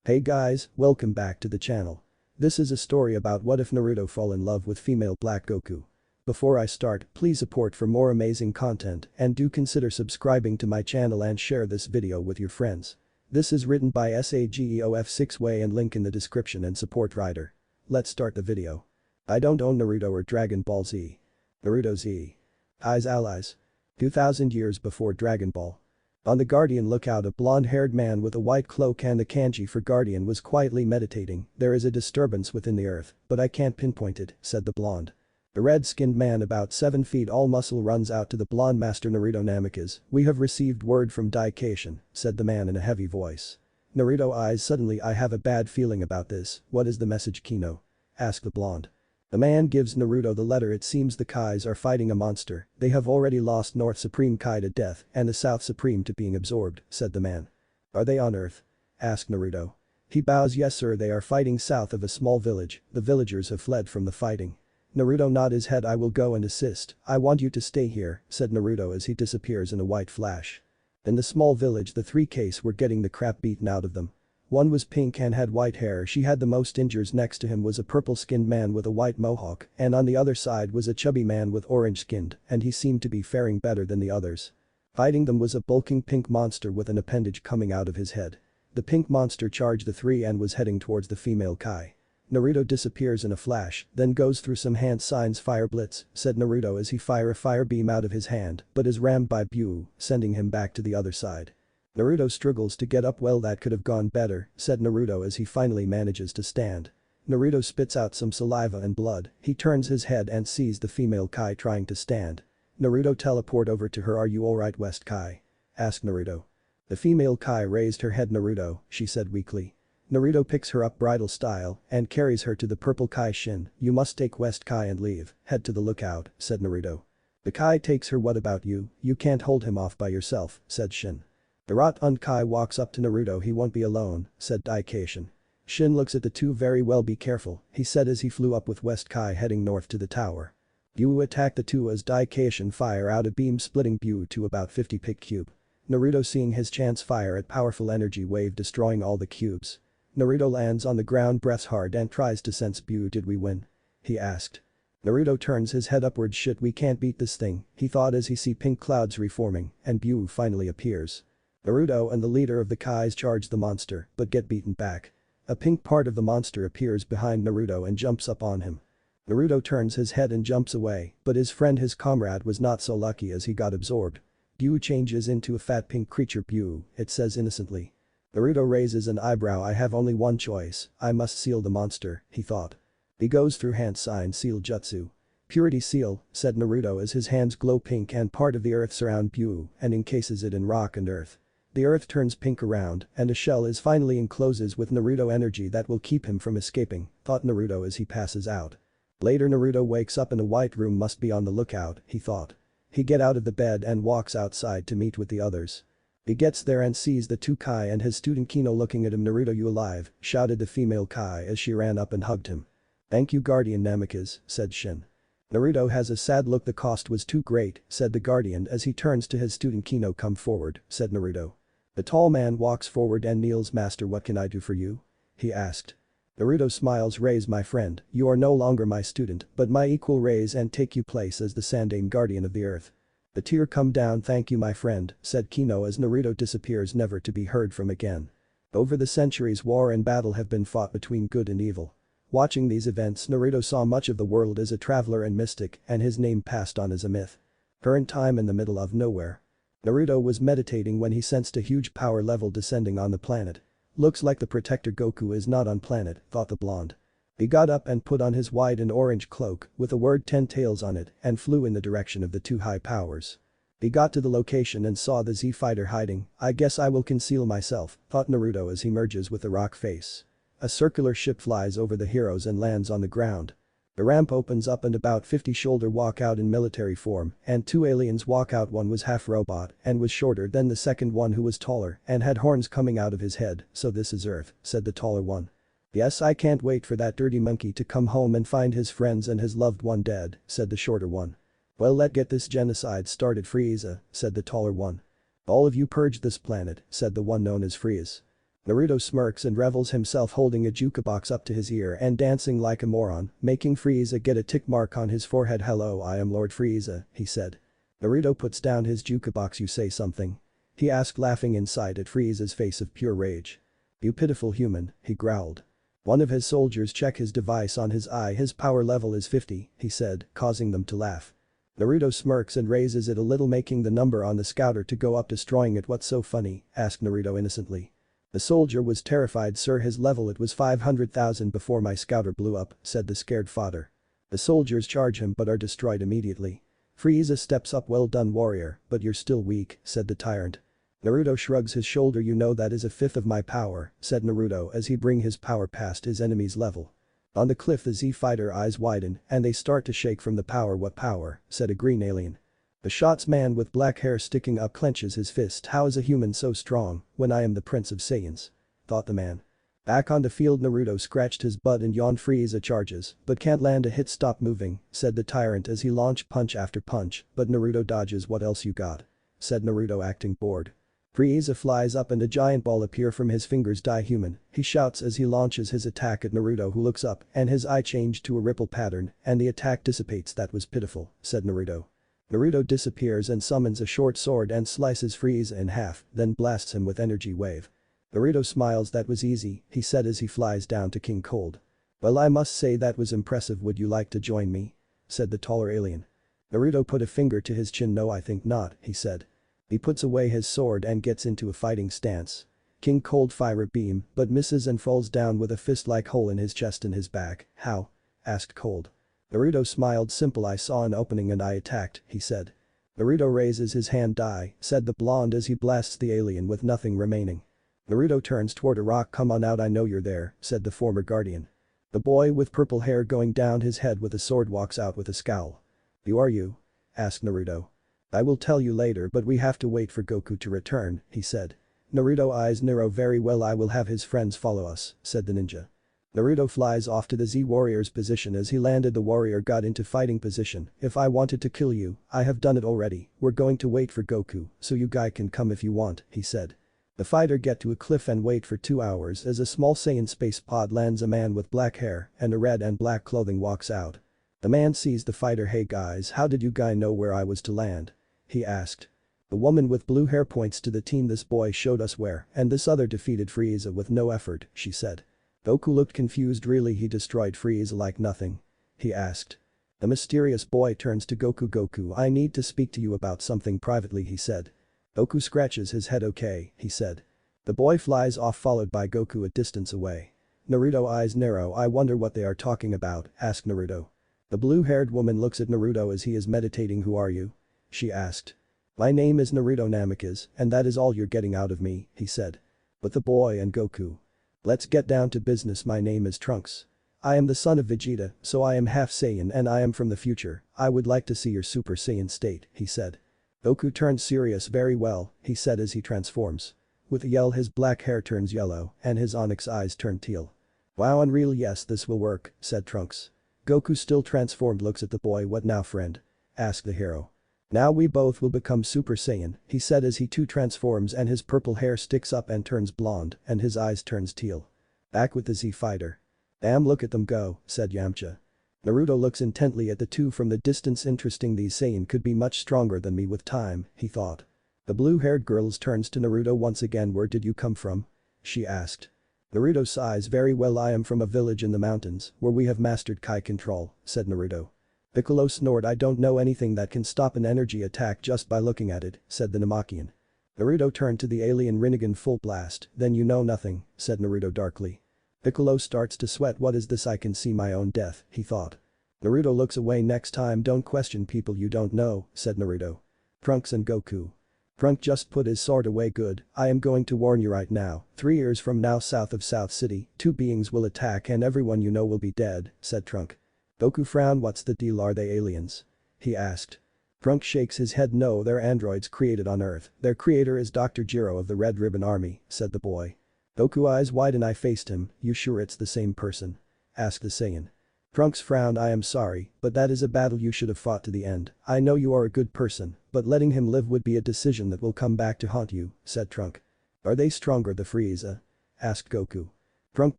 Hey guys, welcome back to the channel. This is a story about what if Naruto fall in love with female Black Goku. Before I start, please support for more amazing content and do consider subscribing to my channel and share this video with your friends. This is written by SAGEOF6way and link in the description and support writer. Let's start the video. I don't own Naruto or Dragon Ball Z. Naruto Z. I's allies. 2000 years before Dragon Ball. On the Guardian lookout, a blonde-haired man with a white cloak and the kanji for Guardian was quietly meditating. There is a disturbance within the earth, but I can't pinpoint it, said the blonde. The red-skinned man about 7 feet all muscle runs out to the blonde master Naruto. Namikaze, we have received word from Daikation, said the man in a heavy voice. Naruto eyes suddenly. I have a bad feeling about this. What is the message, Kino? Asked the blonde. The man gives Naruto the letter. It seems the Kais are fighting a monster. They have already lost North Supreme Kai to death and the South Supreme to being absorbed, said the man. Are they on Earth? Asked Naruto. He bows. Yes sir, they are fighting south of a small village. The villagers have fled from the fighting. Naruto nodded his head. I will go and assist. I want you to stay here, said Naruto as he disappears in a white flash. In the small village, the three Kais were getting the crap beaten out of them. One was pink and had white hair. She had the most injuries. Next to him was a purple-skinned man with a white mohawk, and on the other side was a chubby man with orange-skinned, and he seemed to be faring better than the others. Fighting them was a bulking pink monster with an appendage coming out of his head. The pink monster charged the three and was heading towards the female Kai. Naruto disappears in a flash, then goes through some hand signs. Fire blitz, said Naruto as he fire a fire beam out of his hand, but is rammed by Buu, sending him back to the other side. Naruto struggles to get up. Well, that could have gone better, said Naruto as he finally manages to stand. Naruto spits out some saliva and blood. He turns his head and sees the female Kai trying to stand. Naruto teleport over to her. Are you alright, West Kai? Asked Naruto. The female Kai raised her head. Naruto, she said weakly. Naruto picks her up bridal style and carries her to the purple Kai. Shin, you must take West Kai and leave, head to the lookout, said Naruto. The Kai takes her. What about you? You can't hold him off by yourself, said Shin. The rot-un Kai walks up to Naruto. He won't be alone, said Daikation. Shin looks at the two. Very well, be careful, he said as he flew up with West Kai heading north to the tower. Buu attacked the two as Daikation fire out a beam splitting Buu to about 50 pick cube. Naruto seeing his chance fire at powerful energy wave destroying all the cubes. Naruto lands on the ground, breaths hard and tries to sense Buu. Did we win? He asked. Naruto turns his head upward. Shit, we can't beat this thing, he thought as he see pink clouds reforming and Buu finally appears. Naruto and the leader of the Kais charge the monster but get beaten back. A pink part of the monster appears behind Naruto and jumps up on him. Naruto turns his head and jumps away, but his friend, his comrade, was not so lucky as he got absorbed. Buu changes into a fat pink creature. Buu, it says innocently. Naruto raises an eyebrow. I have only one choice, I must seal the monster, he thought. He goes through hand sign seal jutsu. Purity seal, said Naruto as his hands glow pink and part of the earth surround Buu and encases it in rock and earth. The earth turns pink around and a shell is finally encloses with Naruto energy that will keep him from escaping, thought Naruto as he passes out. Later Naruto wakes up in a white room. Must be on the lookout, he thought. He get out of the bed and walks outside to meet with the others. He gets there and sees the two Kai and his student Kino looking at him. Naruto, you alive? Shouted the female Kai as she ran up and hugged him. Thank you, Guardian Namikaze, said Shin. Naruto has a sad look. The cost was too great, said the Guardian as he turns to his student Kino. Come forward, said Naruto. The tall man walks forward and kneels. Master, what can I do for you? He asked. Naruto smiles. Raise, my friend, you are no longer my student but my equal. Raise and take you place as the Sandane Guardian of the Earth. The tear come down. Thank you, my friend, said Kino as Naruto disappears never to be heard from again. Over the centuries, war and battle have been fought between good and evil. Watching these events, Naruto saw much of the world as a traveler and mystic and his name passed on as a myth. Current time in the middle of nowhere. Naruto was meditating when he sensed a huge power level descending on the planet. Looks like the protector Goku is not on planet, thought the blonde. He got up and put on his white and orange cloak with the word 10 tails on it and flew in the direction of the two high powers. He got to the location and saw the Z fighter hiding. I guess I will conceal myself, thought Naruto as he merges with the rock face. A circular ship flies over the heroes and lands on the ground. The ramp opens up and about 50 shoulder walk out in military form and two aliens walk out. One was half robot and was shorter than the second one who was taller and had horns coming out of his head. So this is Earth, said the taller one. Yes, I can't wait for that dirty monkey to come home and find his friends and his loved one dead, said the shorter one. Well, let's get this genocide started. Frieza, said the taller one. All of you purge this planet, said the one known as Frieza. Naruto smirks and revels himself holding a jukebox up to his ear and dancing like a moron, making Frieza get a tick mark on his forehead. "Hello, I am Lord Frieza," he said. Naruto puts down his jukebox. "You say something?" he asked, laughing inside at Frieza's face of pure rage. "You pitiful human," he growled. One of his soldiers check his device on his eye. "His power level is 50, he said, causing them to laugh. Naruto smirks and raises it a little, making the number on the scouter to go up, destroying it. "What's so funny?" asked Naruto innocently. The soldier was terrified. "Sir, his level, it was 500,000 before my scouter blew up," said the scared fodder. The soldiers charge him but are destroyed immediately. Frieza steps up. "Well done, warrior, but you're still weak," said the tyrant. Naruto shrugs his shoulder. "You know that is a fifth of my power," said Naruto as he bring his power past his enemy's level. On the cliff the Z fighter eyes widen and they start to shake from the power. "What power?" said a green alien. The shots man with black hair sticking up clenches his fist. "How is a human so strong when I am the Prince of Saiyans?" thought the man. Back on the field Naruto scratched his butt and yawned. "Frieza charges, but can't land a hit." "Stop moving," said the tyrant as he launched punch after punch, but Naruto dodges. "What else you got?" said Naruto, acting bored. Frieza flies up and a giant ball appear from his fingers. "Die, human," he shouts as he launches his attack at Naruto, who looks up and his eye changed to a ripple pattern and the attack dissipates. "That was pitiful," said Naruto. Naruto disappears and summons a short sword and slices Frieza in half, then blasts him with energy wave. Naruto smiles. "That was easy," he said as he flies down to King Cold. "Well, I must say that was impressive. Would you like to join me?" said the taller alien. Naruto put a finger to his chin. "No, I think not," he said. He puts away his sword and gets into a fighting stance. King Cold fire a beam but misses and falls down with a fist-like hole in his chest and his back. "How?" asked Cold. Naruto smiled. "Simple, I saw an opening and I attacked," he said. Naruto raises his hand. "Die," said the blonde as he blasts the alien with nothing remaining. Naruto turns toward a rock. "Come on out, I know you're there," said the former guardian. The boy with purple hair going down his head with a sword walks out with a scowl. "Who are you?" asked Naruto. "I will tell you later, but we have to wait for Goku to return," he said. Naruto eyes Nero. "Very well, I will have his friends follow us," said the ninja. Naruto flies off to the Z warrior's position. As he landed the warrior got into fighting position. "If I wanted to kill you, I have done it already. We're going to wait for Goku, so you guy can come if you want," he said. The fighter get to a cliff and wait for 2 hours as a small Saiyan space pod lands. A man with black hair and a red and black clothing walks out. The man sees the fighter. "Hey guys, how did you guy know where I was to land?" he asked. The woman with blue hair points to the team. "This boy showed us where, and this other defeated Frieza with no effort," she said. Goku looked confused. "Really, he destroyed Frieza like nothing?" he asked. The mysterious boy turns to Goku. "Goku, I need to speak to you about something privately," he said. Goku scratches his head. "Okay," he said. The boy flies off followed by Goku a distance away. Naruto eyes Nero. "I wonder what they are talking about," asked Naruto. The blue-haired woman looks at Naruto as he is meditating. "Who are you?" she asked. "My name is Naruto Namikaze, and that is all you're getting out of me," he said. But the boy and Goku. "Let's get down to business. My name is Trunks. I am the son of Vegeta, so I am half Saiyan and I am from the future. I would like to see your Super Saiyan state," he said. Goku turns serious. "Very well," he said as he transforms. With a yell his black hair turns yellow and his onyx eyes turn teal. "Wow, unreal, yes, this will work," said Trunks. Goku, still transformed, looks at the boy. "What now, friend?" asked the hero. "Now we both will become Super Saiyan," he said as he too transforms and his purple hair sticks up and turns blonde and his eyes turns teal. Back with the Z fighter. "Damn, look at them go," said Yamcha. Naruto looks intently at the two from the distance. "Interesting, these Saiyan could be much stronger than me with time," he thought. The blue-haired girl turns to Naruto once again. "Where did you come from?" she asked. Naruto sighs. "Very well, I am from a village in the mountains where we have mastered Kai control," said Naruto. Piccolo snored. "I don't know anything that can stop an energy attack just by looking at it," said the Namekian. Naruto turned to the alien. "Rinnegan full blast." "Then you know nothing," said Naruto darkly. Piccolo starts to sweat. "What is this? I can see my own death," he thought. Naruto looks away. "Next time don't question people you don't know," said Naruto. Trunks and Goku. Trunk just put his sword away. "Good, I am going to warn you right now, 3 years from now south of South City, 2 beings will attack and everyone you know will be dead," said Trunk. Goku frowned. "What's the deal, are they aliens?" he asked. Trunk shakes his head. "No, they're androids created on Earth. Their creator is Dr. Jiro of the Red Ribbon Army," said the boy. Goku eyes widen. "I faced him, you sure it's the same person?" asked the Saiyan. Trunks frowned. "I am sorry, but that is a battle you should have fought to the end. I know you are a good person, but letting him live would be a decision that will come back to haunt you," said Trunk. "Are they stronger, the Frieza?" asked Goku. Trunk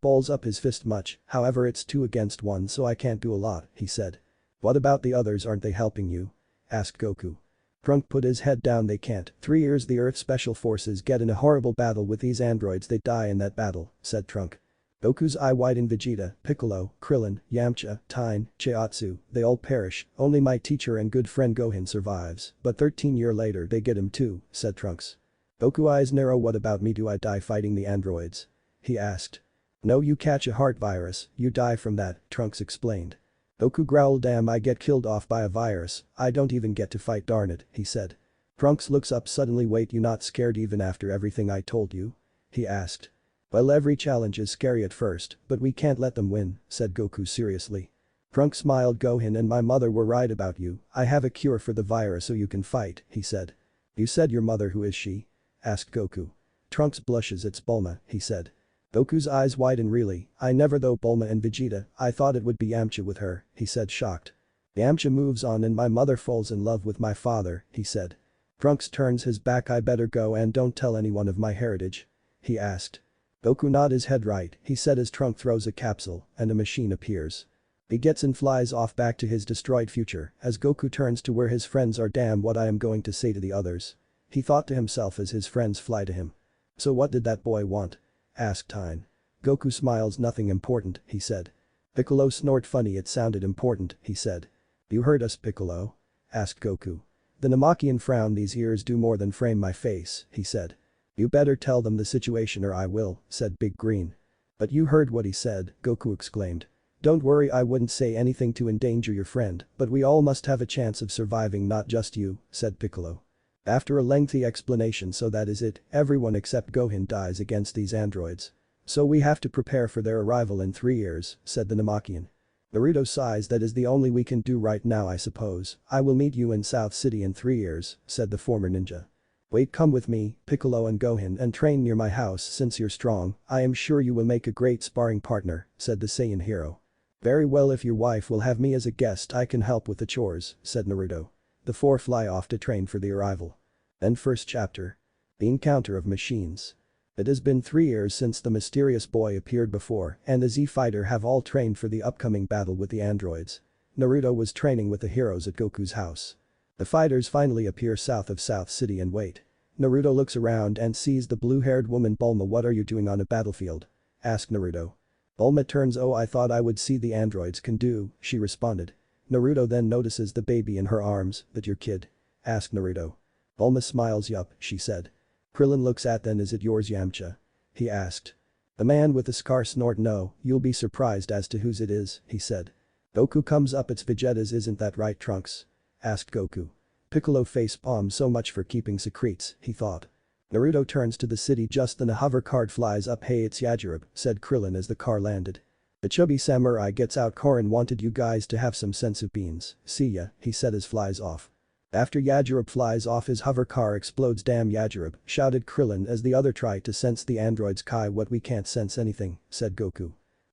balls up his fist much, however it's 2 against 1 so I can't do a lot, he said. What about the others, aren't they helping you? Asked Goku. Trunk put his head down. They can't. 3 years the Earth Special Forces get in a horrible battle with these androids, they die in that battle, said Trunk. Goku's eye widened. Vegeta, Piccolo, Krillin, Yamcha, Tine, Chiatsu, they all perish, only my teacher and good friend Gohan survives, but 13 years later they get him too, said Trunks. Goku eyes narrow. What about me, do I die fighting the androids? He asked. No, you catch a heart virus, you die from that, Trunks explained. Goku growled. Damn, I get killed off by a virus, I don't even get to fight, darn it, he said. Trunks looks up suddenly. Wait, you not scared even after everything I told you? He asked. Well, every challenge is scary at first, but we can't let them win, said Goku seriously. Trunks smiled. Gohan and my mother were right about you, I have a cure for the virus so you can fight, he said. You said your mother, who is she? Asked Goku. Trunks blushes. It's Bulma, he said. Goku's eyes widen. Really, I never though. Bulma and Vegeta, I thought it would be Yamcha with her, he said shocked. Yamcha moves on and my mother falls in love with my father, he said. Trunks turns his back. I better go and don't tell anyone of my heritage? He asked. Goku nodded his head. Right, he said as Trunk throws a capsule and a machine appears. He gets and flies off back to his destroyed future as Goku turns to where his friends are. Damn, what I am going to say to the others? He thought to himself as his friends fly to him. So what did that boy want? Asked Tine. Goku smiles. Nothing important, he said. Piccolo snort. Funny, it sounded important, he said. You heard us, Piccolo? Asked Goku. The Namekian frowned. These ears do more than frame my face, he said. You better tell them the situation or I will, said Big Green. But you heard what he said, Goku exclaimed. Don't worry, I wouldn't say anything to endanger your friend, but we all must have a chance of surviving, not just you, said Piccolo. After a lengthy explanation. So that is it, everyone except Gohan dies against these androids. So we have to prepare for their arrival in 3 years, said the Namekian. Naruto sighs. That is the only we can do right now, I suppose. I will meet you in South City in 3 years, said the former ninja. Wait, come with me, Piccolo and Gohan, and train near my house. Since you're strong, I am sure you will make a great sparring partner, said the Saiyan hero. Very well, if your wife will have me as a guest I can help with the chores, said Naruto. The 4 fly off to train for the arrival. Then first chapter. The encounter of machines. It has been 3 years since the mysterious boy appeared before and the Z-Fighter have all trained for the upcoming battle with the androids. Naruto was training with the heroes at Goku's house. The fighters finally appear south of South City and wait. Naruto looks around and sees the blue-haired woman. Bulma, what are you doing on a battlefield? Asked Naruto. Bulma turns. Oh, I thought I would see the androids can do, she responded. Naruto then notices the baby in her arms. That your kid? Asked Naruto. Bulma smiles. Yup, she said. Krillin looks at. Then is it yours, Yamcha? He asked. The man with the scar snort. No, you'll be surprised as to whose it is, he said. Goku comes up. It's Vegeta's, isn't that right, Trunks? Asked Goku. Piccolo face palm. So much for keeping secrets, he thought. Naruto turns to the city just then a hover card flies up. Hey, it's Yajirobe, said Krillin as the car landed. The chubby samurai gets out. Korin wanted you guys to have some sense of beans, see ya, he said as flies off. After Yajirobe flies off his hover car explodes. Damn, Yajirobe, shouted Krillin as the other tried to sense the androids. Kai, what, we can't sense anything, said Goku.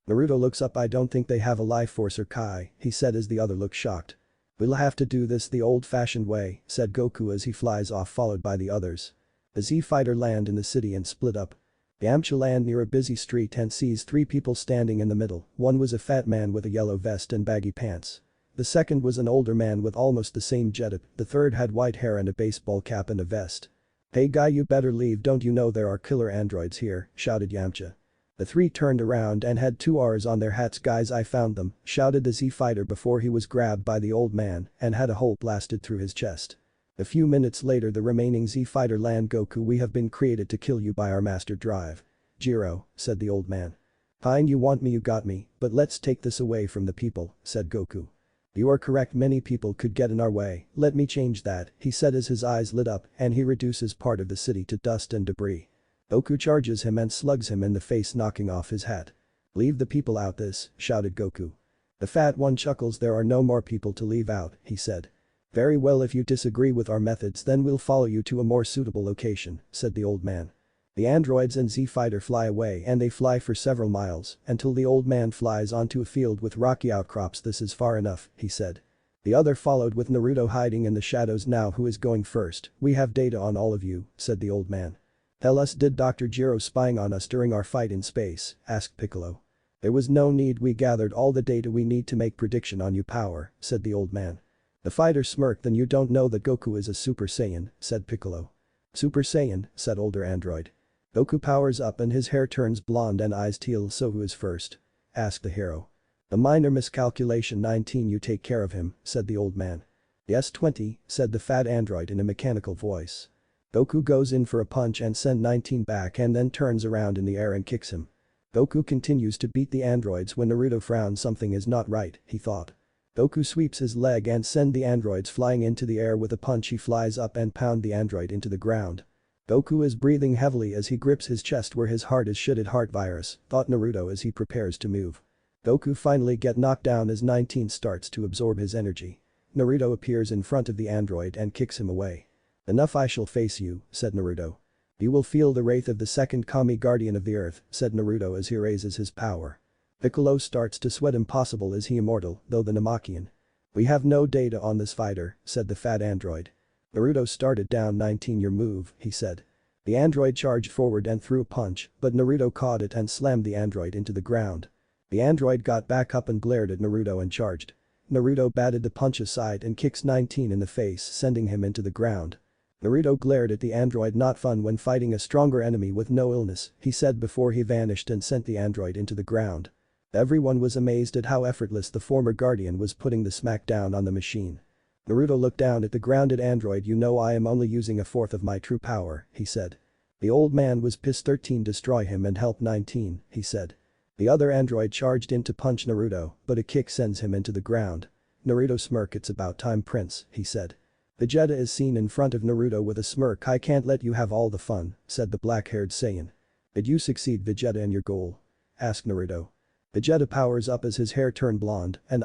Naruto looks up. I don't think they have a life force or Kai, he said as the other looked shocked. We'll have to do this the old-fashioned way, said Goku as he flies off followed by the others. The Z-Fighter land in the city and split up. Yamcha land near a busy street and sees 3 people standing in the middle. One was a fat man with a yellow vest and baggy pants. The second was an older man with almost the same getup. The third had white hair and a baseball cap and a vest. Hey guy, you better leave, don't you know there are killer androids here, shouted Yamcha. The 3 turned around and had 2 R's on their hats. Guys, I found them, shouted the Z-Fighter before he was grabbed by the old man and had a hole blasted through his chest. A few minutes later the remaining Z-Fighter land. Goku, we have been created to kill you by our master Drive. Jiro, said the old man. Fine, you want me, you got me, but let's take this away from the people, said Goku. You are correct, many people could get in our way, let me change that, he said as his eyes lit up and he reduces part of the city to dust and debris. Goku charges him and slugs him in the face, knocking off his hat. Leave the people out, this, shouted Goku. The fat one chuckles. There are no more people to leave out, he said. Very well, if you disagree with our methods then we'll follow you to a more suitable location, said the old man. The androids and Z-Fighter fly away and they fly for several miles until the old man flies onto a field with rocky outcrops. This is far enough, he said. The other followed with Naruto hiding in the shadows. Now who is going first? We have data on all of you, said the old man. Tell us, did Dr. Jiro spying on us during our fight in space? Asked Piccolo. There was no need, we gathered all the data we need to make prediction on your power, said the old man. The fighter smirked. Then you don't know that Goku is a Super Saiyan, said Piccolo. Super Saiyan, said older android. Goku powers up and his hair turns blonde and eyes teal. So who is first? Asked the hero. A minor miscalculation. 19, you take care of him, said the old man. Yes, 20, said the fat android in a mechanical voice. Goku goes in for a punch and send 19 back and then turns around in the air and kicks him. Goku continues to beat the androids when Naruto frowns. Something is not right, he thought. Goku sweeps his leg and send the androids flying into the air with a punch. He flies up and pound the android into the ground. Goku is breathing heavily as he grips his chest where his heart is. Shitted heart virus, thought Naruto as he prepares to move. Goku finally get knocked down as 19 starts to absorb his energy. Naruto appears in front of the android and kicks him away. Enough, I shall face you, said Naruto. You will feel the wrath of the second Kami guardian of the earth, said Naruto as he raises his power. Piccolo starts to sweat. Impossible, is he immortal, though the Namakian? We have no data on this fighter, said the fat android. Naruto started down. 19, your move, he said. The android charged forward and threw a punch, but Naruto caught it and slammed the android into the ground. The android got back up and glared at Naruto and charged. Naruto batted the punch aside and kicks 19 in the face, sending him into the ground. Naruto glared at the android. Not fun when fighting a stronger enemy with no illness, he said before he vanished and sent the android into the ground. Everyone was amazed at how effortless the former guardian was putting the smack down on the machine. Naruto looked down at the grounded android. You know, I am only using a fourth of my true power, he said. The old man was pissed. 13, destroy him and help 19, he said. The other android charged in to punch Naruto, but a kick sends him into the ground. Naruto smirked. It's about time, Prince, he said. Vegeta is seen in front of Naruto with a smirk. I can't let you have all the fun, said the black-haired Saiyan. Did you succeed, Vegeta, in your goal? Asked Naruto. Vegeta powers up as his hair turned blonde. And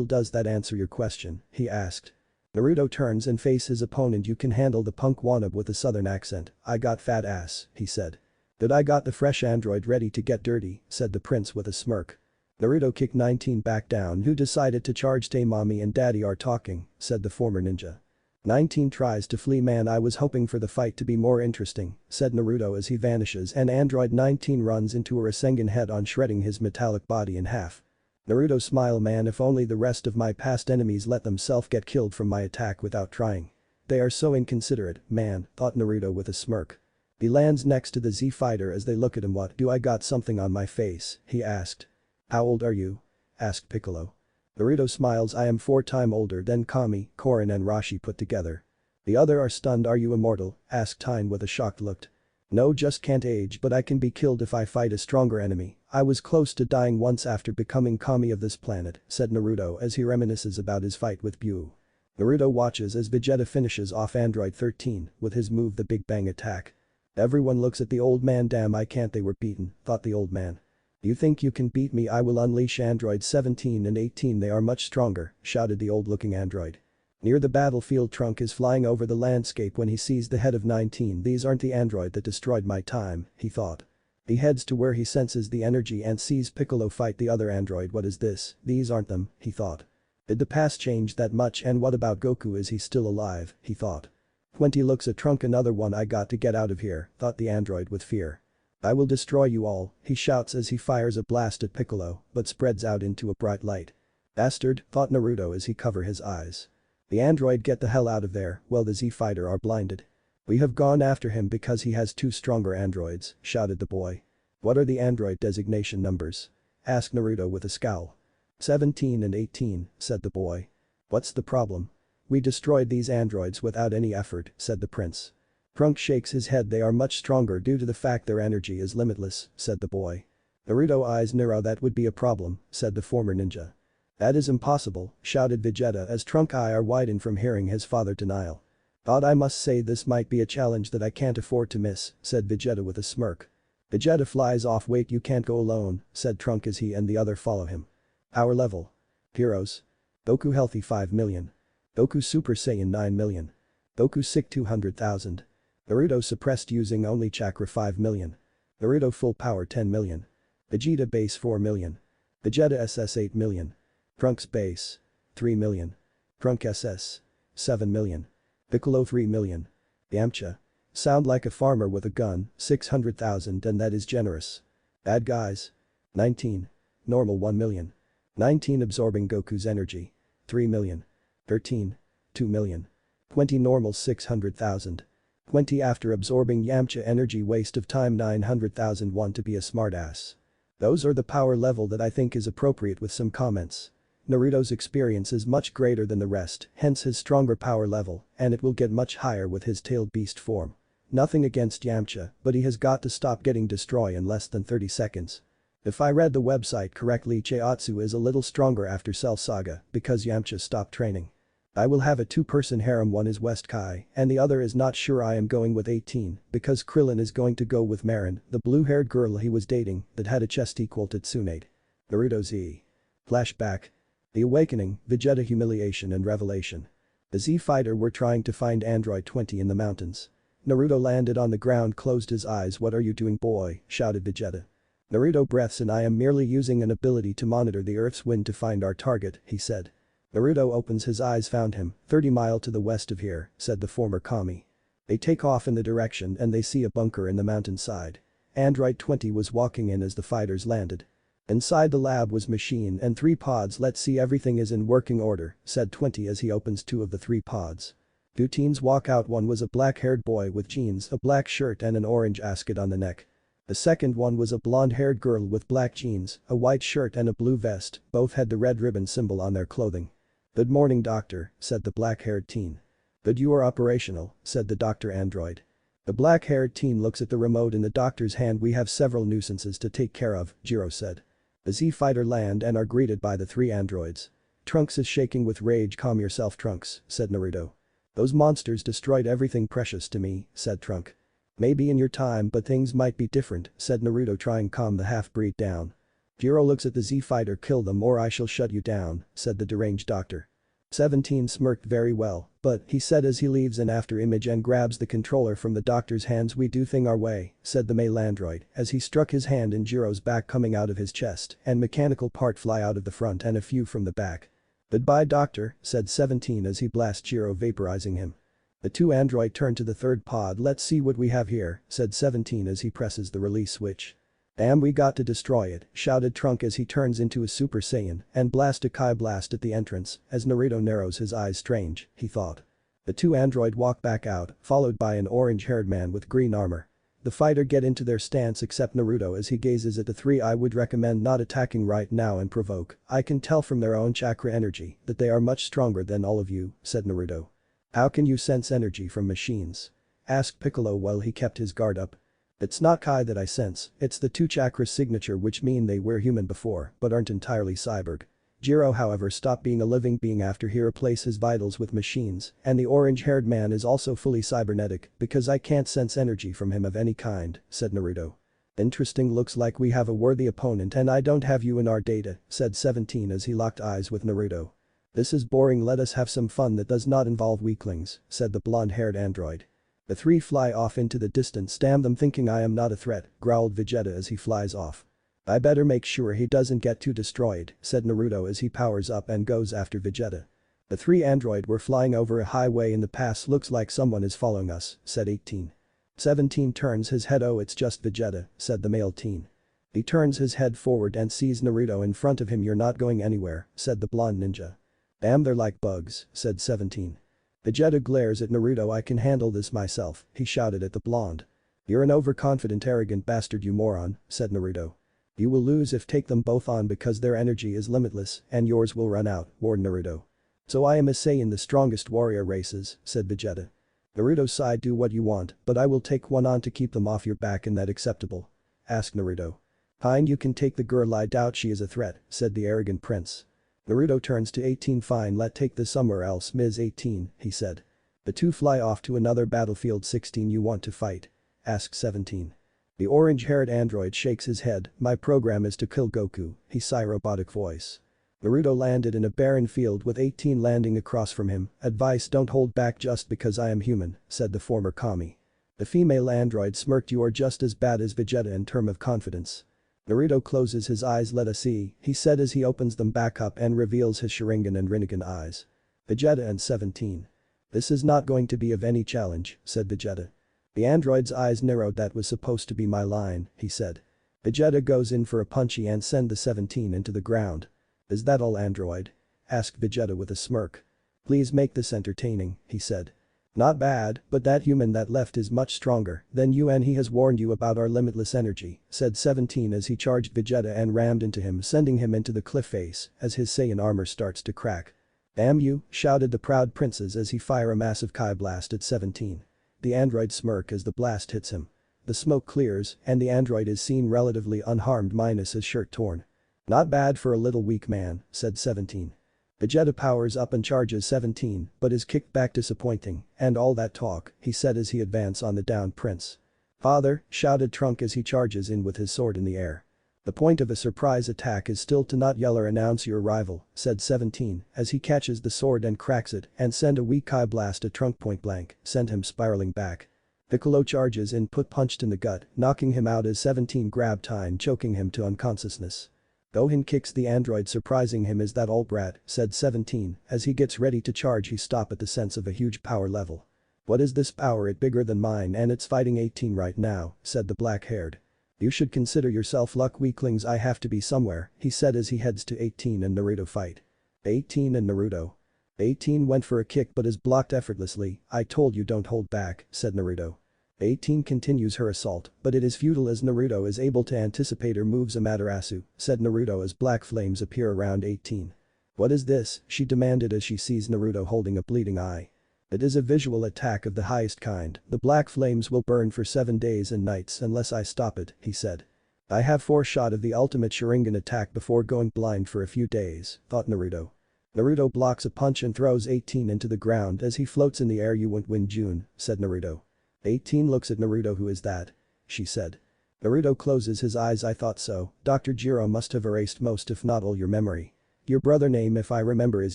does that answer your question? He asked. Naruto turns and faces his opponent. You can handle the punk wannabe with a southern accent. I got fat ass, he said. That I got the fresh android ready to get dirty, said the prince with a smirk. Naruto kicked 19 back down. Who decided to charge? Tay, mommy and daddy are talking, said the former ninja. 19 tries to flee. Man, I was hoping for the fight to be more interesting, said Naruto as he vanishes and android 19 runs into a Rasengan head-on, shredding his metallic body in half. Naruto smile. Man, if only the rest of my past enemies let themselves get killed from my attack without trying. They are so inconsiderate, man, thought Naruto with a smirk. He lands next to the Z fighter as they look at him. What, do I got something on my face? He asked. How old are you? Asked Piccolo. Naruto smiles. I am 4 times older than Kami, Korin and Rashi put together. The other are stunned. Are you immortal? Asked Tine with a shocked look. No, just can't age, but I can be killed if I fight a stronger enemy. I was close to dying once after becoming Kami of this planet, said Naruto as he reminisces about his fight with Buu. Naruto watches as Vegeta finishes off Android 13 with his move, the Big Bang attack. Everyone looks at the old man. Damn, I can't, they were beaten, thought the old man. You think you can beat me? I will unleash Android 17 and 18. They are much stronger, shouted the old-looking android. Near the battlefield, Trunk is flying over the landscape when he sees the head of 19. These aren't the android that destroyed my time, he thought. He heads to where he senses the energy and sees Piccolo fight the other android. What is this? These aren't them, he thought. Did the past change that much? And what about Goku? Is he still alive? He thought. 20 looks at Trunk. Another one. I got to get out of here, thought the android with fear. I will destroy you all, he shouts as he fires a blast at Piccolo, but spreads out into a bright light. Bastard, thought Naruto as he covered his eyes. The android, get the hell out of there. Well, the Z fighter are blinded. We have gone after him because he has 2 stronger androids, shouted the boy. What are the android designation numbers? Asked Naruto with a scowl. 17 and 18, said the boy. What's the problem? We destroyed these androids without any effort, said the prince. Trunk shakes his head. They are much stronger due to the fact their energy is limitless, said the boy. Naruto eyes narrow. That would be a problem, said the former ninja. That is impossible, shouted Vegeta as Trunk eye are widened from hearing his father denial. Thought I must say this might be a challenge that I can't afford to miss, said Vegeta with a smirk. Vegeta flies off. Wait, you can't go alone, said Trunk as he and the other follow him. Power level. Heroes. Goku healthy 5 million. Goku Super Saiyan 9 million. Goku sick 200,000. Naruto suppressed using only chakra 5 million. Naruto full power 10 million. Vegeta base 4 million. Vegeta SS 8 million. Trunks base 3 million. Trunk SS 7 million. Piccolo 3 million. Yamcha Sound like a farmer with a gun, 600,000 and that is generous. Bad guys. 19. Normal 1 million. 19 absorbing Goku's energy. 3 million. 13. 2 million. 20 normal 600,000. 20 after absorbing Yamcha energy waste of time 900,000 want to be a smartass. Those are the power level that I think is appropriate with some comments. Naruto's experience is much greater than the rest, hence his stronger power level, and it will get much higher with his tailed beast form. Nothing against Yamcha, but he has got to stop getting destroyed in less than 30 seconds. If I read the website correctly, Chiatsu is a little stronger after Cell Saga because Yamcha stopped training. I will have a two-person harem, one is West Kai and the other is not sure. I am going with 18 because Krillin is going to go with Marin, the blue-haired girl he was dating that had a chest equal to Tsunade. Naruto Z. Flashback. The Awakening, Vegeta humiliation and revelation. The Z fighter were trying to find Android 20 in the mountains. Naruto landed on the ground, closed his eyes. "What are you doing, boy?" shouted Vegeta. Naruto breaths in. "I am merely using an ability to monitor the Earth's wind to find our target," he said. Naruto opens his eyes. "Found him, 30 miles to the west of here," said the former Kami. They take off in the direction and they see a bunker in the mountainside. Android 20 was walking in as the fighters landed. Inside the lab was machine and 3 pods. "Let's see, everything is in working order," said 20 as he opens 2 of the 3 pods. 2 teens walk out. One was a black-haired boy with jeans, a black shirt and an orange ascot on the neck. The second one was a blonde-haired girl with black jeans, a white shirt and a blue vest. Both had the red ribbon symbol on their clothing. "Good morning, doctor," said the black-haired teen. "Good, you are operational," said the doctor android. The black-haired teen looks at the remote in the doctor's hand. "We have several nuisances to take care of," Jiro said. The Z-fighter land and are greeted by the 3 androids. "Trunks is shaking with rage." "Calm yourself, Trunks," said Naruto. "Those monsters destroyed everything precious to me," said Trunk. "Maybe in your time, but things might be different," said Naruto, trying to calm the half-breed down. Jiro looks at the Z-fighter. "Kill them or I shall shut you down," said the deranged doctor. 17 smirked. "Very well, but," he said as he leaves an after image and grabs the controller from the doctor's hands. "We do thing our way," said the male android as he struck his hand in Jiro's back, coming out of his chest and mechanical part fly out of the front and a few from the back. "Goodbye, doctor," said 17 as he blasts Jiro, vaporizing him. The 2 android turn to the 3rd pod. "Let's see what we have here," said 17 as he presses the release switch. "Damn, we got to destroy it," shouted Trunk as he turns into a Super Saiyan and blasts a Kai blast at the entrance. As Naruto narrows his eyes, strange, he thought. The 2 android walk back out, followed by an orange-haired man with green armor. The fighter get into their stance except Naruto as he gazes at the 3. "I would recommend not attacking right now and provoke. I can tell from their own chakra energy that they are much stronger than all of you," said Naruto. "How can you sense energy from machines?" asked Piccolo while he kept his guard up. "It's not Kai that I sense, it's the 2 chakra signature, which mean they were human before but aren't entirely cyborg." Jiro, however, stopped being a living being after he replaced his vitals with machines, and the orange-haired man is also fully cybernetic because I can't sense energy from him of any kind, said Naruto. "Interesting, looks like we have a worthy opponent and I don't have you in our data," said 17 as he locked eyes with Naruto. "This is boring, let us have some fun that does not involve weaklings," said the blonde-haired android. The 3 fly off into the distance. "Damn them, thinking I am not a threat," growled Vegeta as he flies off. "I better make sure he doesn't get too destroyed," said Naruto as he powers up and goes after Vegeta. The 3 android were flying over a highway in the past. "Looks like someone is following us," said 18. 17 turns his head. "Oh, it's just Vegeta," said the male teen. He turns his head forward and sees Naruto in front of him. "You're not going anywhere," said the blonde ninja. "Damn, they're like bugs," said 17. Vegeta glares at Naruto. "I can handle this myself," he shouted at the blonde. "You're an overconfident, arrogant bastard, you moron," said Naruto. "You will lose if take them both on because their energy is limitless and yours will run out," warned Naruto. "So I am a Saiyan, the strongest warrior races," said Vegeta. Naruto sighed. "Do what you want, but I will take one on to keep them off your back. Is that acceptable?" asked Naruto. "Fine, you can take the girl. I doubt she is a threat," said the arrogant prince. Naruto turns to 18. "Fine, let take this somewhere else, Ms. 18, he said. The 2 fly off to another battlefield. 16 You want to fight? Asked 17. The orange-haired android shakes his head. "My program is to kill Goku," he sigh robotic voice. Naruto landed in a barren field with 18 landing across from him. "Advice, don't hold back just because I am human," said the former Kami. The female android smirked. "You are just as bad as Vegeta in term of confidence." Naruto closes his eyes. "Let us see," he said as he opens them back up and reveals his Sharingan and Rinnegan eyes. Vegeta and 17. "This is not going to be of any challenge," said Vegeta. The android's eyes narrowed. That was supposed to be my line, he said. Vegeta goes in for a punchy and send the 17 into the ground. Is that all, android? Asked Vegeta with a smirk. Please make this entertaining, he said. Not bad, but that human that left is much stronger than you and he has warned you about our limitless energy, said 17 as he charged Vegeta and rammed into him, sending him into the cliff face as his Saiyan armor starts to crack. Damn you, shouted the proud princes as he fire a massive Kai blast at 17. The android smirk as the blast hits him. The smoke clears and the android is seen relatively unharmed minus his shirt torn. Not bad for a little weak man, said 17. Vegeta powers up and charges 17 but is kicked back disappointing, and all that talk, he said as he advances on the downed prince. Father, shouted Trunk as he charges in with his sword in the air. The point of a surprise attack is still to not yell or announce your arrival, said 17 as he catches the sword and cracks it and send a weak Kai blast at Trunk point blank, send him spiraling back. Piccolo charges in, put punched in the gut, knocking him out as 17 grabbed Tine, choking him to unconsciousness. Gohan kicks the android, surprising him. Is that all, brat, said 17 as he gets ready to charge. He stopped at the sense of a huge power level. What is this power? It bigger than mine and it's fighting 18 right now, said the black-haired. You should consider yourself luck, weaklings. I have to be somewhere, he said as he heads to 18 and Naruto fight. 18 and Naruto. 18 went for a kick but is blocked effortlessly. I told you don't hold back, said Naruto. 18 continues her assault, but it is futile as Naruto is able to anticipate her moves. Amaterasu, said Naruto as black flames appear around 18. What is this? She demanded as she sees Naruto holding a bleeding eye. It is a visual attack of the highest kind. The black flames will burn for 7 days and nights unless I stop it, he said. I have foreshot of the ultimate Sharingan attack before going blind for a few days, thought Naruto. Naruto blocks a punch and throws 18 into the ground as he floats in the air. You won't win, Jun, said Naruto. 18 looks at Naruto. Who is that? She said. Naruto closes his eyes. I thought so. Dr. Jiro must have erased most if not all your memory. Your brother name if I remember is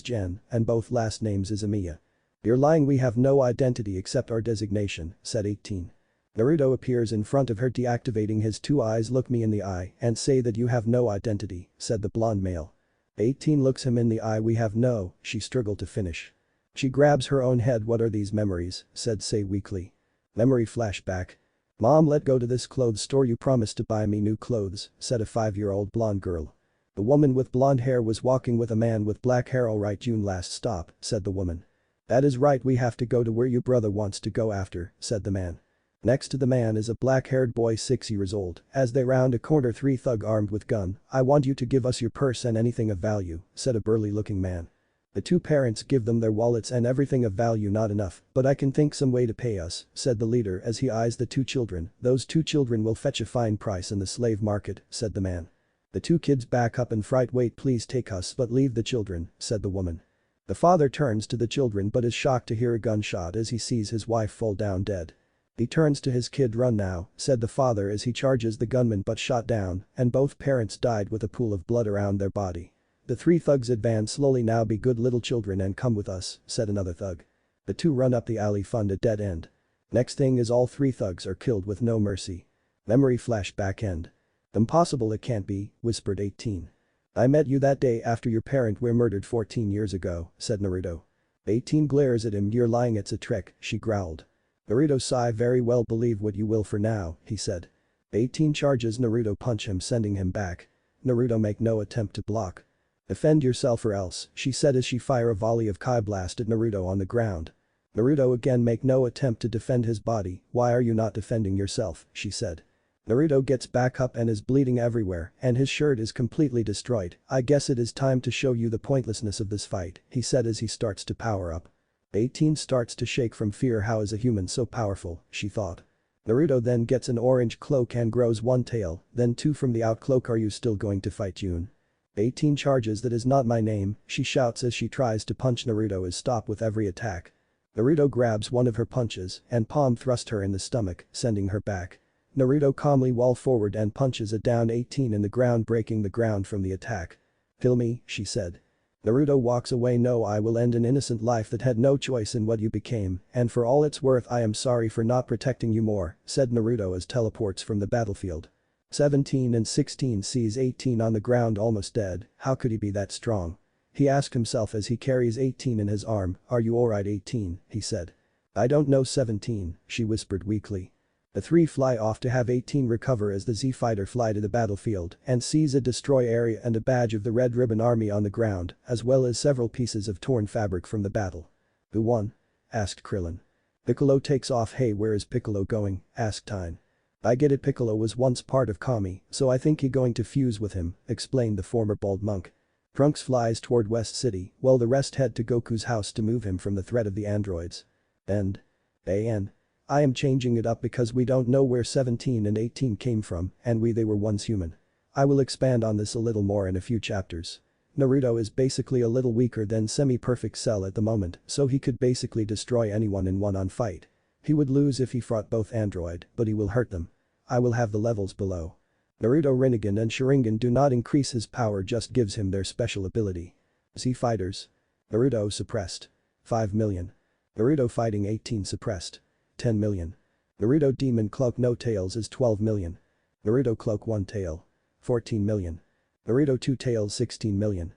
Gen, and both last names is Amiya. You're lying. We have no identity except our designation, said 18. Naruto appears in front of her, deactivating his 2 eyes. Look me in the eye and say that you have no identity, said the blonde male. 18 looks him in the eye. We have no, she struggled to finish. She grabs her own head. What are these memories, said Sei weakly. Memory flashback. Mom, let go to this clothes store. You promised to buy me new clothes, said a 5-year-old blonde girl. The woman with blonde hair was walking with a man with black hair. All right, June, last stop, said the woman. That is right, we have to go to where your brother wants to go after, said the man. Next to the man is a black-haired boy 6 years old. As they round a corner, 3 thug armed with gun. I want you to give us your purse and anything of value, said a burly-looking man. The 2 parents give them their wallets and everything of value. Not enough, but I can think some way to pay us, said the leader as he eyes the 2 children. Those 2 children will fetch a fine price in the slave market, said the man. The 2 kids back up in fright. Wait, please take us but leave the children, said the woman. The father turns to the children but is shocked to hear a gunshot as he sees his wife fall down dead. He turns to his kid. Run now, said the father as he charges the gunman but shot down, and both parents died with a pool of blood around their body. The 3 thugs advance slowly. Now be good little children and come with us, said another thug. The 2 run up the alley, found a dead end. Next thing is all 3 thugs are killed with no mercy. Memory flashback end. Impossible, it can't be, whispered 18. I met you that day after your parents were murdered 14 years ago, said Naruto. 18 glares at him. You're lying, it's a trick, she growled. Naruto sighed. Very well, believe what you will for now, he said. 18 charges Naruto, punch him, sending him back. Naruto make no attempt to block. Defend yourself or else, she said as she fire a volley of Kai blast at Naruto on the ground. Naruto again make no attempt to defend his body. Why are you not defending yourself, she said. Naruto gets back up and is bleeding everywhere and his shirt is completely destroyed. I guess it is time to show you the pointlessness of this fight, he said as he starts to power up. 18 starts to shake from fear. How is a human so powerful, she thought. Naruto then gets an orange cloak and grows 1 tail, then 2 from the outcloak. Are you still going to fight, Jun? 18 charges. That is not my name, she shouts as she tries to punch Naruto is stopped with every attack. Naruto grabs one of her punches and palm thrust her in the stomach, sending her back. Naruto calmly wall forward and punches a down 18 in the ground, breaking the ground from the attack. Kill me, she said. Naruto walks away. No, I will end an innocent life that had no choice in what you became, and for all it's worth I am sorry for not protecting you more, said Naruto as teleports from the battlefield. 17 and 16 sees 18 on the ground almost dead. How could he be that strong? He asked himself as he carries 18 in his arm. Are you alright, 18, he said. I don't know, 17, she whispered weakly. The three fly off to have 18 recover as the Z-fighter fly to the battlefield and sees a destroy area and a badge of the Red Ribbon Army on the ground, as well as several pieces of torn fabric from the battle. "Who won?" asked Krillin. Piccolo takes off. "Hey, where is Piccolo going?" asked Tyne. "I get it, Piccolo was once part of Kami, so I think he going to fuse with him," explained the former bald monk. Trunks flies toward West City while the rest head to Goku's house to move him from the threat of the androids. And I am changing it up because we don't know where 17 and 18 came from and they were once human. I will expand on this a little more in a few chapters. Naruto is basically a little weaker than semi-perfect Cell at the moment, so he could basically destroy anyone in one-on fight. He would lose if he fought both android, but he will hurt them. I will have the levels below. Naruto Rinnegan and Sharingan do not increase his power, just gives him their special ability. Z fighters. Naruto suppressed. 5 million. Naruto fighting 18 suppressed. 10 million. Naruto Demon Cloak no tails is 12 million. Naruto Cloak 1 tail. 14 million. Naruto 2 tails 16 million.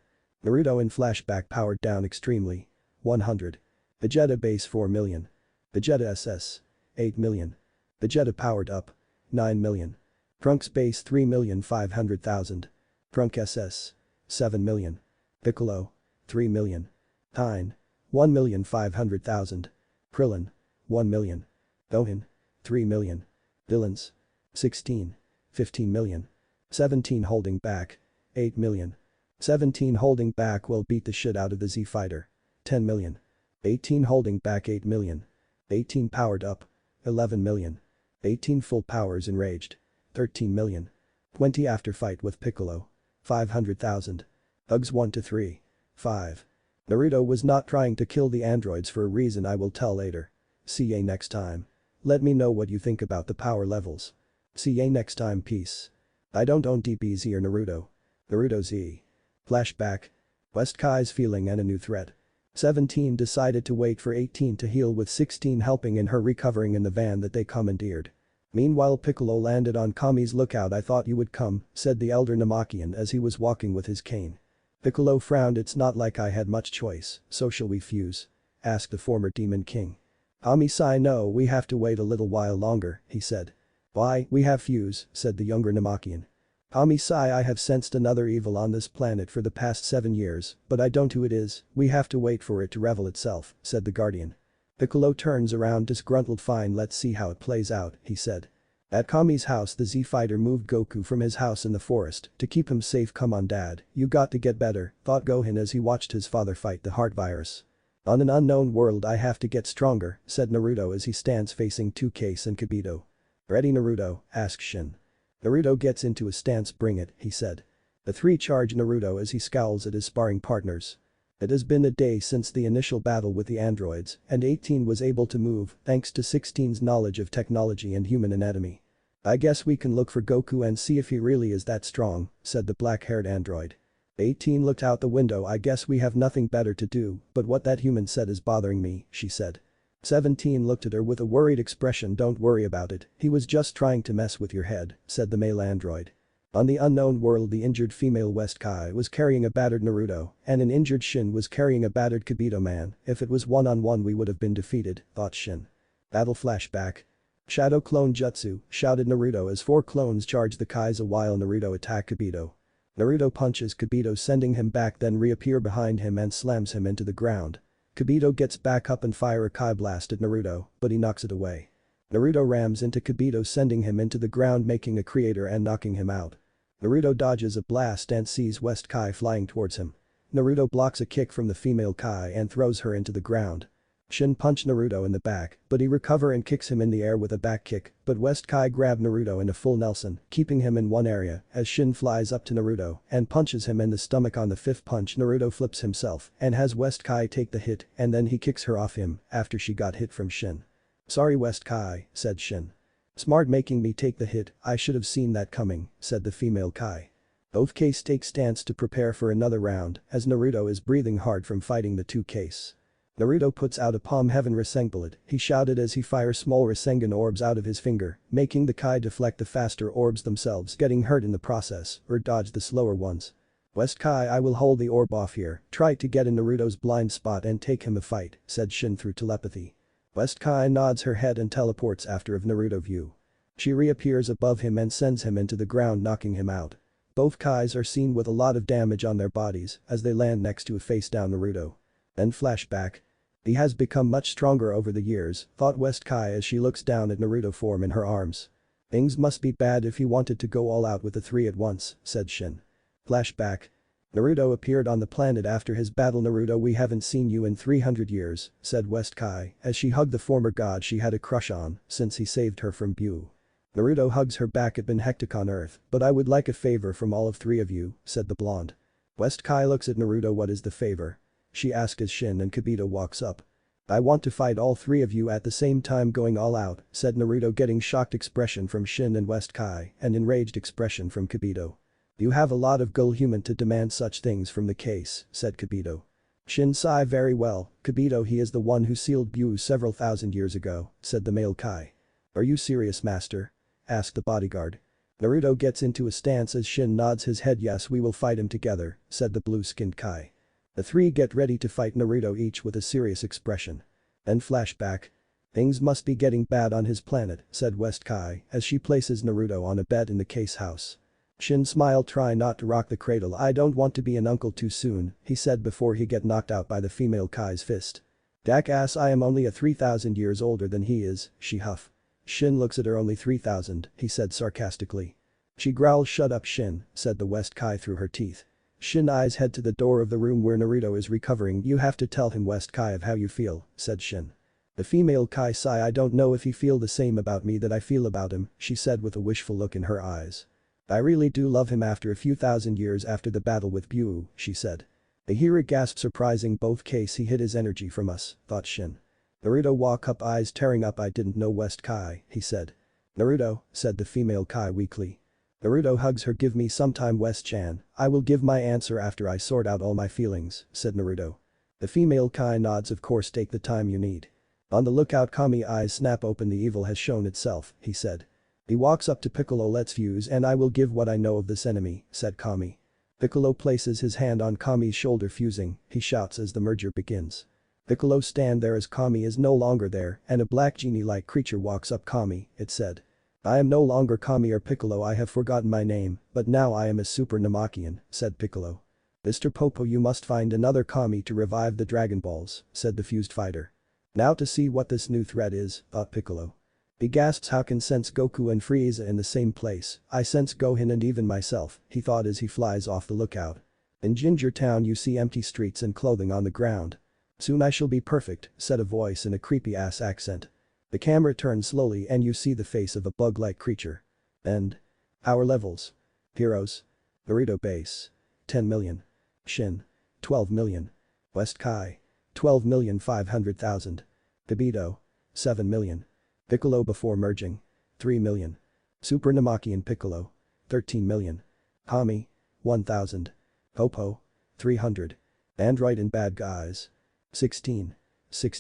Naruto in flashback powered down extremely. 100. Vegeta base 4 million. Vegeta SS. 8 million. Vegeta powered up. 9 million. Trunks base 3,500,000. Trunk SS. 7 million. Piccolo. 3 million. Tyne. 1,500,000. Krillin. 1 million. Gohan. 3 million. Villains. 16. 15 million. 17 holding back. 8 million. 17 holding back will beat the shit out of the Z fighter. 10 million. 18 holding back 8 million. 18 powered up. 11 million. 18 full powers enraged. 13 million. 20 after fight with Piccolo. 500,000. Hugs 1 to 3. 5. Naruto was not trying to kill the androids for a reason I will tell later. See ya next time. Let me know what you think about the power levels. See ya next time, peace. I don't own DBZ or Naruto. Naruto Z. Flashback. West Kai's feeling and a new threat. 17 decided to wait for 18 to heal with 16 helping in her recovering in the van that they commandeered. Meanwhile Piccolo landed on Kami's lookout. "I thought you would come," said the elder Namakian as he was walking with his cane. Piccolo frowned. "It's not like I had much choice, so shall we fuse?" asked the former Demon King. Kami-sai, "No, we have to wait a little while longer," he said. "Why, we have fuse," said the younger Namakian. Kami-sai, "I have sensed another evil on this planet for the past 7 years, but I don't know who it is, we have to wait for it to reveal itself," said the Guardian. Piccolo turns around disgruntled. "Fine, let's see how it plays out," he said. At Kami's house the Z-fighter moved Goku from his house in the forest to keep him safe. "Come on dad, you got to get better," thought Gohan as he watched his father fight the heart virus. "On an unknown world I have to get stronger," said Naruto as he stands facing 2Case and Kibito. "Ready Naruto?" asked Shin. Naruto gets into a stance. "Bring it," he said. The three charge Naruto as he scowls at his sparring partners. It has been a day since the initial battle with the androids, and 18 was able to move thanks to 16's knowledge of technology and human anatomy. "I guess we can look for Goku and see if he really is that strong," said the black-haired android. 18 looked out the window. "I guess we have nothing better to do, but what that human said is bothering me," she said. 17 looked at her with a worried expression. "Don't worry about it, he was just trying to mess with your head," said the male android. On the unknown world the injured female West Kai was carrying a battered Naruto and an injured Shin was carrying a battered Kibito man. "If it was one-on-one we would have been defeated," thought Shin. Battle flashback. "Shadow clone jutsu," shouted Naruto as 4 clones charged the Kai's while Naruto attacked Kibito. Naruto punches Kibito sending him back, then reappear behind him and slams him into the ground. Kibito gets back up and fire a Kai blast at Naruto, but he knocks it away. Naruto rams into Kibito sending him into the ground making a crater and knocking him out. Naruto dodges a blast and sees West Kai flying towards him. Naruto blocks a kick from the female Kai and throws her into the ground. Shin punched Naruto in the back, but he recovers and kicks him in the air with a back kick, but West Kai grabbed Naruto in a full Nelson, keeping him in one area as Shin flies up to Naruto and punches him in the stomach. On the 5th punch Naruto flips himself and has West Kai take the hit and then he kicks her off him after she got hit from Shin. "Sorry West Kai," said Shin. "Smart making me take the hit, I should have seen that coming," said the female Kai. Both Case take stance to prepare for another round as Naruto is breathing hard from fighting the 2 Case. Naruto puts out a palm heaven Rasengan bullet, he shouted as he fires small Rasengan orbs out of his finger, making the Kai deflect the faster orbs themselves, getting hurt in the process or dodge the slower ones. "West Kai, I will hold the orb off here, try to get in Naruto's blind spot and take him a fight," said Shin through telepathy. West Kai nods her head and teleports after of Naruto view. She reappears above him and sends him into the ground, knocking him out. Both Kais are seen with a lot of damage on their bodies as they land next to a face-down Naruto. Then flashback. He has become much stronger over the years, thought West Kai as she looks down at Naruto form in her arms. Things must be bad if he wanted to go all out with the three at once, said Shin. Flashback. Naruto appeared on the planet after his battle. Naruto, we haven't seen you in 300 years, said West Kai as she hugged the former god she had a crush on since he saved her from Bu. Naruto hugs her back. I've been hectic on Earth, but I would like a favor from all of three of you, said the blonde. West Kai looks at Naruto. What is the favor? She asked as Shin and Kibito walks up. I want to fight all three of you at the same time, going all out, said Naruto, getting shocked expression from Shin and West Kai and enraged expression from Kibito. You have a lot of gul human to demand such things from the case, said Kibito. Shin sigh. Very well, Kibito, he is the one who sealed Bu several thousand years ago, said the male Kai. Are you serious, master? Asked the bodyguard. Naruto gets into a stance as Shin nods his head. Yes, we will fight him together, said the blue-skinned Kai. The three get ready to fight Naruto, each with a serious expression. Then flashback. Things must be getting bad on his planet, said West Kai as she places Naruto on a bed in the case house. Shin smiled. Try not to rock the cradle. I don't want to be an uncle too soon, he said before he get knocked out by the female Kai's fist. Jackass, I am only a 3,000 years older than he is, she huffed. Shin looks at her. Only 3,000, he said sarcastically. She growls. Shut up, Shin, said the West Kai through her teeth. Shin eyes head to the door of the room where Naruto is recovering. You have to tell him, West Kai, of how you feel, said Shin. The female Kai sigh. I don't know if he feel the same about me that I feel about him, she said with a wishful look in her eyes. I really do love him after a few thousand years after the battle with Bu, she said. The hero gasped. Surprising both case he hid his energy from us, thought Shin. Naruto walk up, eyes tearing up. I didn't know, West Kai, he said. Naruto, said the female Kai weakly. Naruto hugs her. Give me some time, West-chan, I will give my answer after I sort out all my feelings, said Naruto. The female Kai nods. Of course, take the time you need. On the lookout, Kami eyes snap open. The evil has shown itself, he said. He walks up to Piccolo. Let's fuse and I will give what I know of this enemy, said Kami. Piccolo places his hand on Kami's shoulder. Fusing, he shouts as the merger begins. Piccolo stand there as Kami is no longer there and a black genie-like creature walks up. Kami, it said. I am no longer Kami or Piccolo. I have forgotten my name, but now I am a Super Namekian, said Piccolo. Mr. Popo, you must find another Kami to revive the Dragon Balls, said the fused fighter. Now to see what this new threat is, thought Piccolo. He gasps. How can sense Goku and Frieza in the same place? I sense Gohan and even myself, he thought as he flies off the lookout. In Ginger Town you see empty streets and clothing on the ground. Soon I shall be perfect, said a voice in a creepy-ass accent. The camera turns slowly and you see the face of a bug-like creature. And our levels. Heroes. Naruto base. 10 million. Shin. 12 million. West Kai. 12,500,000. Kibito. 7 million. Piccolo before merging. 3 million. Super Namekian Piccolo. 13 million. Kami. 1,000. Popo. 300. Android and bad guys. 16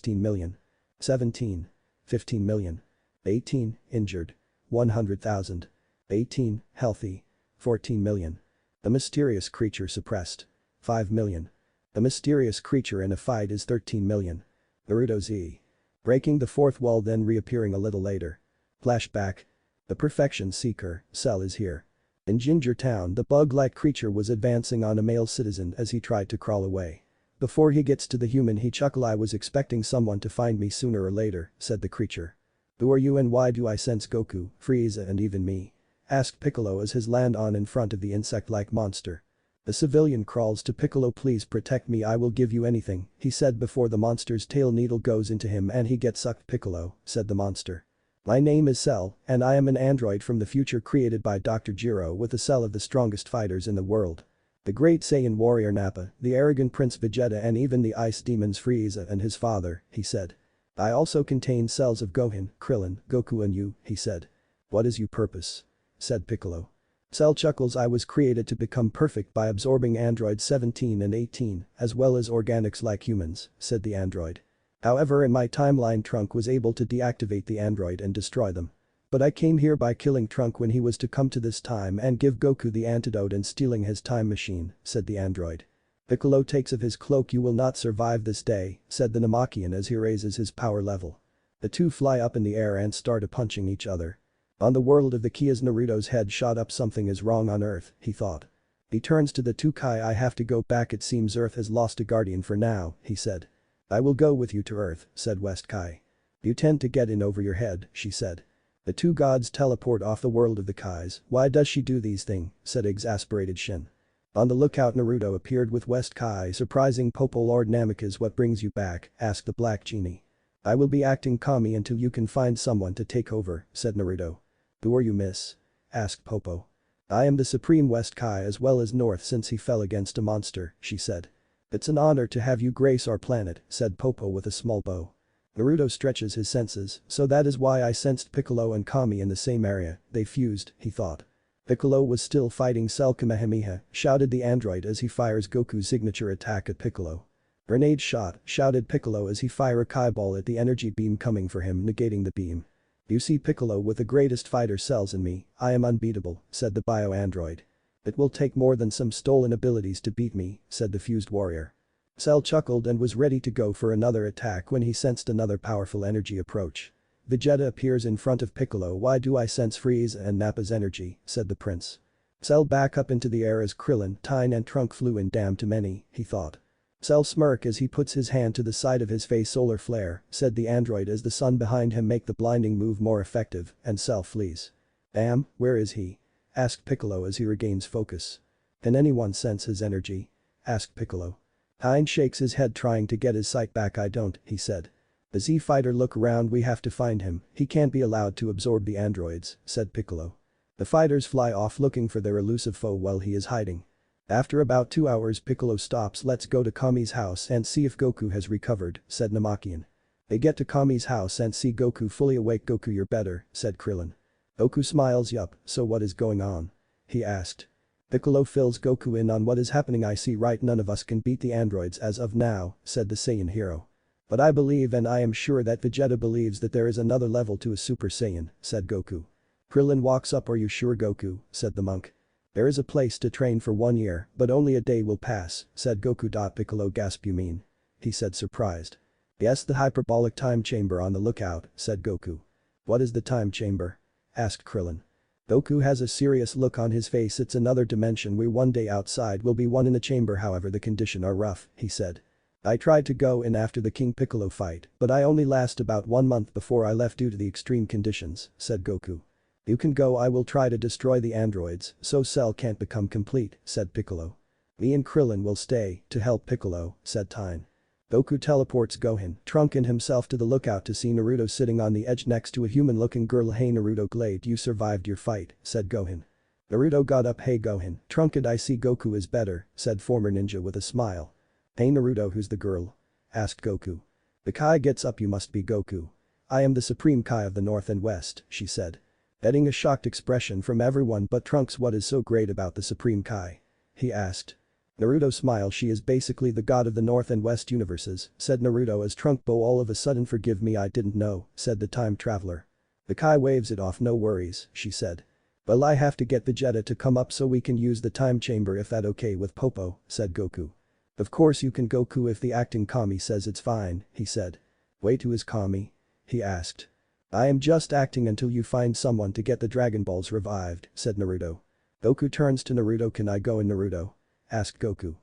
million. 17. 15 million. 18, injured. 100,000. 18, healthy. 14 million. The mysterious creature suppressed. 5 million. The mysterious creature in a fight is 13 million. Naruto Z. Breaking the fourth wall, then reappearing a little later. Flashback. The perfection seeker, Cell, is here. In Ginger Town, the bug-like creature was advancing on a male citizen as he tried to crawl away. Before he gets to the human he chuckles. I was expecting someone to find me sooner or later, said the creature. Who are you and why do I sense Goku, Frieza and even me? Asked Piccolo as his land on in front of the insect-like monster. The civilian crawls to Piccolo. Please protect me, I will give you anything, he said before the monster's tail needle goes into him and he gets sucked. Piccolo, said the monster. My name is Cell and I am an android from the future created by Dr. Jiro with a cell of the strongest fighters in the world. The great Saiyan warrior Nappa, the arrogant Prince Vegeta and even the ice demons Frieza and his father, he said. I also contain cells of Gohan, Krillin, Goku and you, he said. What is your purpose? Said Piccolo. Cell chuckles. I was created to become perfect by absorbing androids 17 and 18, as well as organics like humans, said the android. However, in my timeline Trunk was able to deactivate the android and destroy them. But I came here by killing Trunk when he was to come to this time and give Goku the antidote and stealing his time machine, said the android. Piccolo takes of his cloak. You will not survive this day, said the Namekian as he raises his power level. The two fly up in the air and start punching each other. On the world of the Kias, Naruto's head shot up. Something is wrong on Earth, he thought. He turns to the two Kai. I have to go back. It seems Earth has lost a guardian for now, he said. I will go with you to Earth, said West Kai. You tend to get in over your head, she said. The two gods teleport off the world of the Kais. Why does she do these things? Said exasperated Shin. On the lookout, Naruto appeared with West Kai. Surprising Popo. Lord Namikaze, what brings you back? Asked the black genie. I will be acting Kami until you can find someone to take over, said Naruto. Who are you, miss? Asked Popo. I am the supreme West Kai as well as North since he fell against a monster, she said. It's an honor to have you grace our planet, said Popo with a small bow. Naruto stretches his senses, so that is why I sensed Piccolo and Kami in the same area, they fused, he thought. Piccolo was still fighting Cell Kamehameha, shouted the android as he fires Goku's signature attack at Piccolo. Grenade shot, shouted Piccolo as he fire a Kai ball at the energy beam coming for him, negating the beam. You see Piccolo with the greatest fighter cells in me, I am unbeatable, said the bio-android. It will take more than some stolen abilities to beat me, said the fused warrior. Cell chuckled and was ready to go for another attack when he sensed another powerful energy approach. Vegeta appears in front of Piccolo. Why do I sense Frieza and Nappa's energy, said the prince. Cell back up into the air as Krillin, Tine and Trunk flew in. Damn too many, he thought. Cell smirk as he puts his hand to the side of his face. Solar flare, said the android as the sun behind him make the blinding move more effective, and Cell flees. Damn, where is he? Asked Piccolo as he regains focus. Can anyone sense his energy? Asked Piccolo. Tine shakes his head trying to get his sight back. I don't, he said. The Z-fighter look around. We have to find him, he can't be allowed to absorb the androids, said Piccolo. The fighters fly off looking for their elusive foe while he is hiding. After about 2 hours Piccolo stops. Let's go to Kami's house and see if Goku has recovered, said Namakian. They get to Kami's house and see Goku fully awake. Goku, you're better, said Krillin. Goku smiles. Yup, so what is going on? He asked. Piccolo fills Goku in on what is happening. I see right, none of us can beat the androids as of now, said the Saiyan hero. But I believe and I am sure that Vegeta believes that there is another level to a Super Saiyan, said Goku. Krillin walks up. Are you sure, Goku, said the monk. There is a place to train for 1 year, but only a day will pass, said Goku. Piccolo gasped. You mean? He said surprised. Yes, the hyperbolic time chamber. On the lookout, said Goku. What is the time chamber? Asked Krillin. Goku has a serious look on his face. It's another dimension. We one day outside will be one in the chamber, however the conditions are rough, he said. I tried to go in after the King Piccolo fight, but I only last about 1 month before I left due to the extreme conditions, said Goku. You can go. I will try to destroy the androids so Cell can't become complete, said Piccolo. Me and Krillin will stay to help Piccolo, said Tine. Goku teleports Gohan, Trunk and himself to the lookout to see Naruto sitting on the edge next to a human-looking girl. Hey Naruto, glad you survived your fight, said Gohan. Naruto got up. Hey Gohan, Trunk and I see Goku is better, said former ninja with a smile. Hey Naruto, who's the girl? Asked Goku. The Kai gets up. You must be Goku. I am the supreme Kai of the North and West, she said. Getting a shocked expression from everyone but Trunks. What is so great about the supreme Kai? He asked. Naruto smiled. She is basically the god of the North and West universes, said Naruto as Trunk Bow all of a sudden. Forgive me, I didn't know, said the time traveler. The Kai waves it off. No worries, she said. Well, I have to get Vegeta to come up so we can use the time chamber. If that okay with Popo, said Goku. Of course you can, Goku, if the acting Kami says it's fine, he said. Wait, who is Kami? He asked. I am just acting until you find someone to get the Dragon Balls revived, said Naruto. Goku turns to Naruto. Can I go in, Naruto? Asked Goku.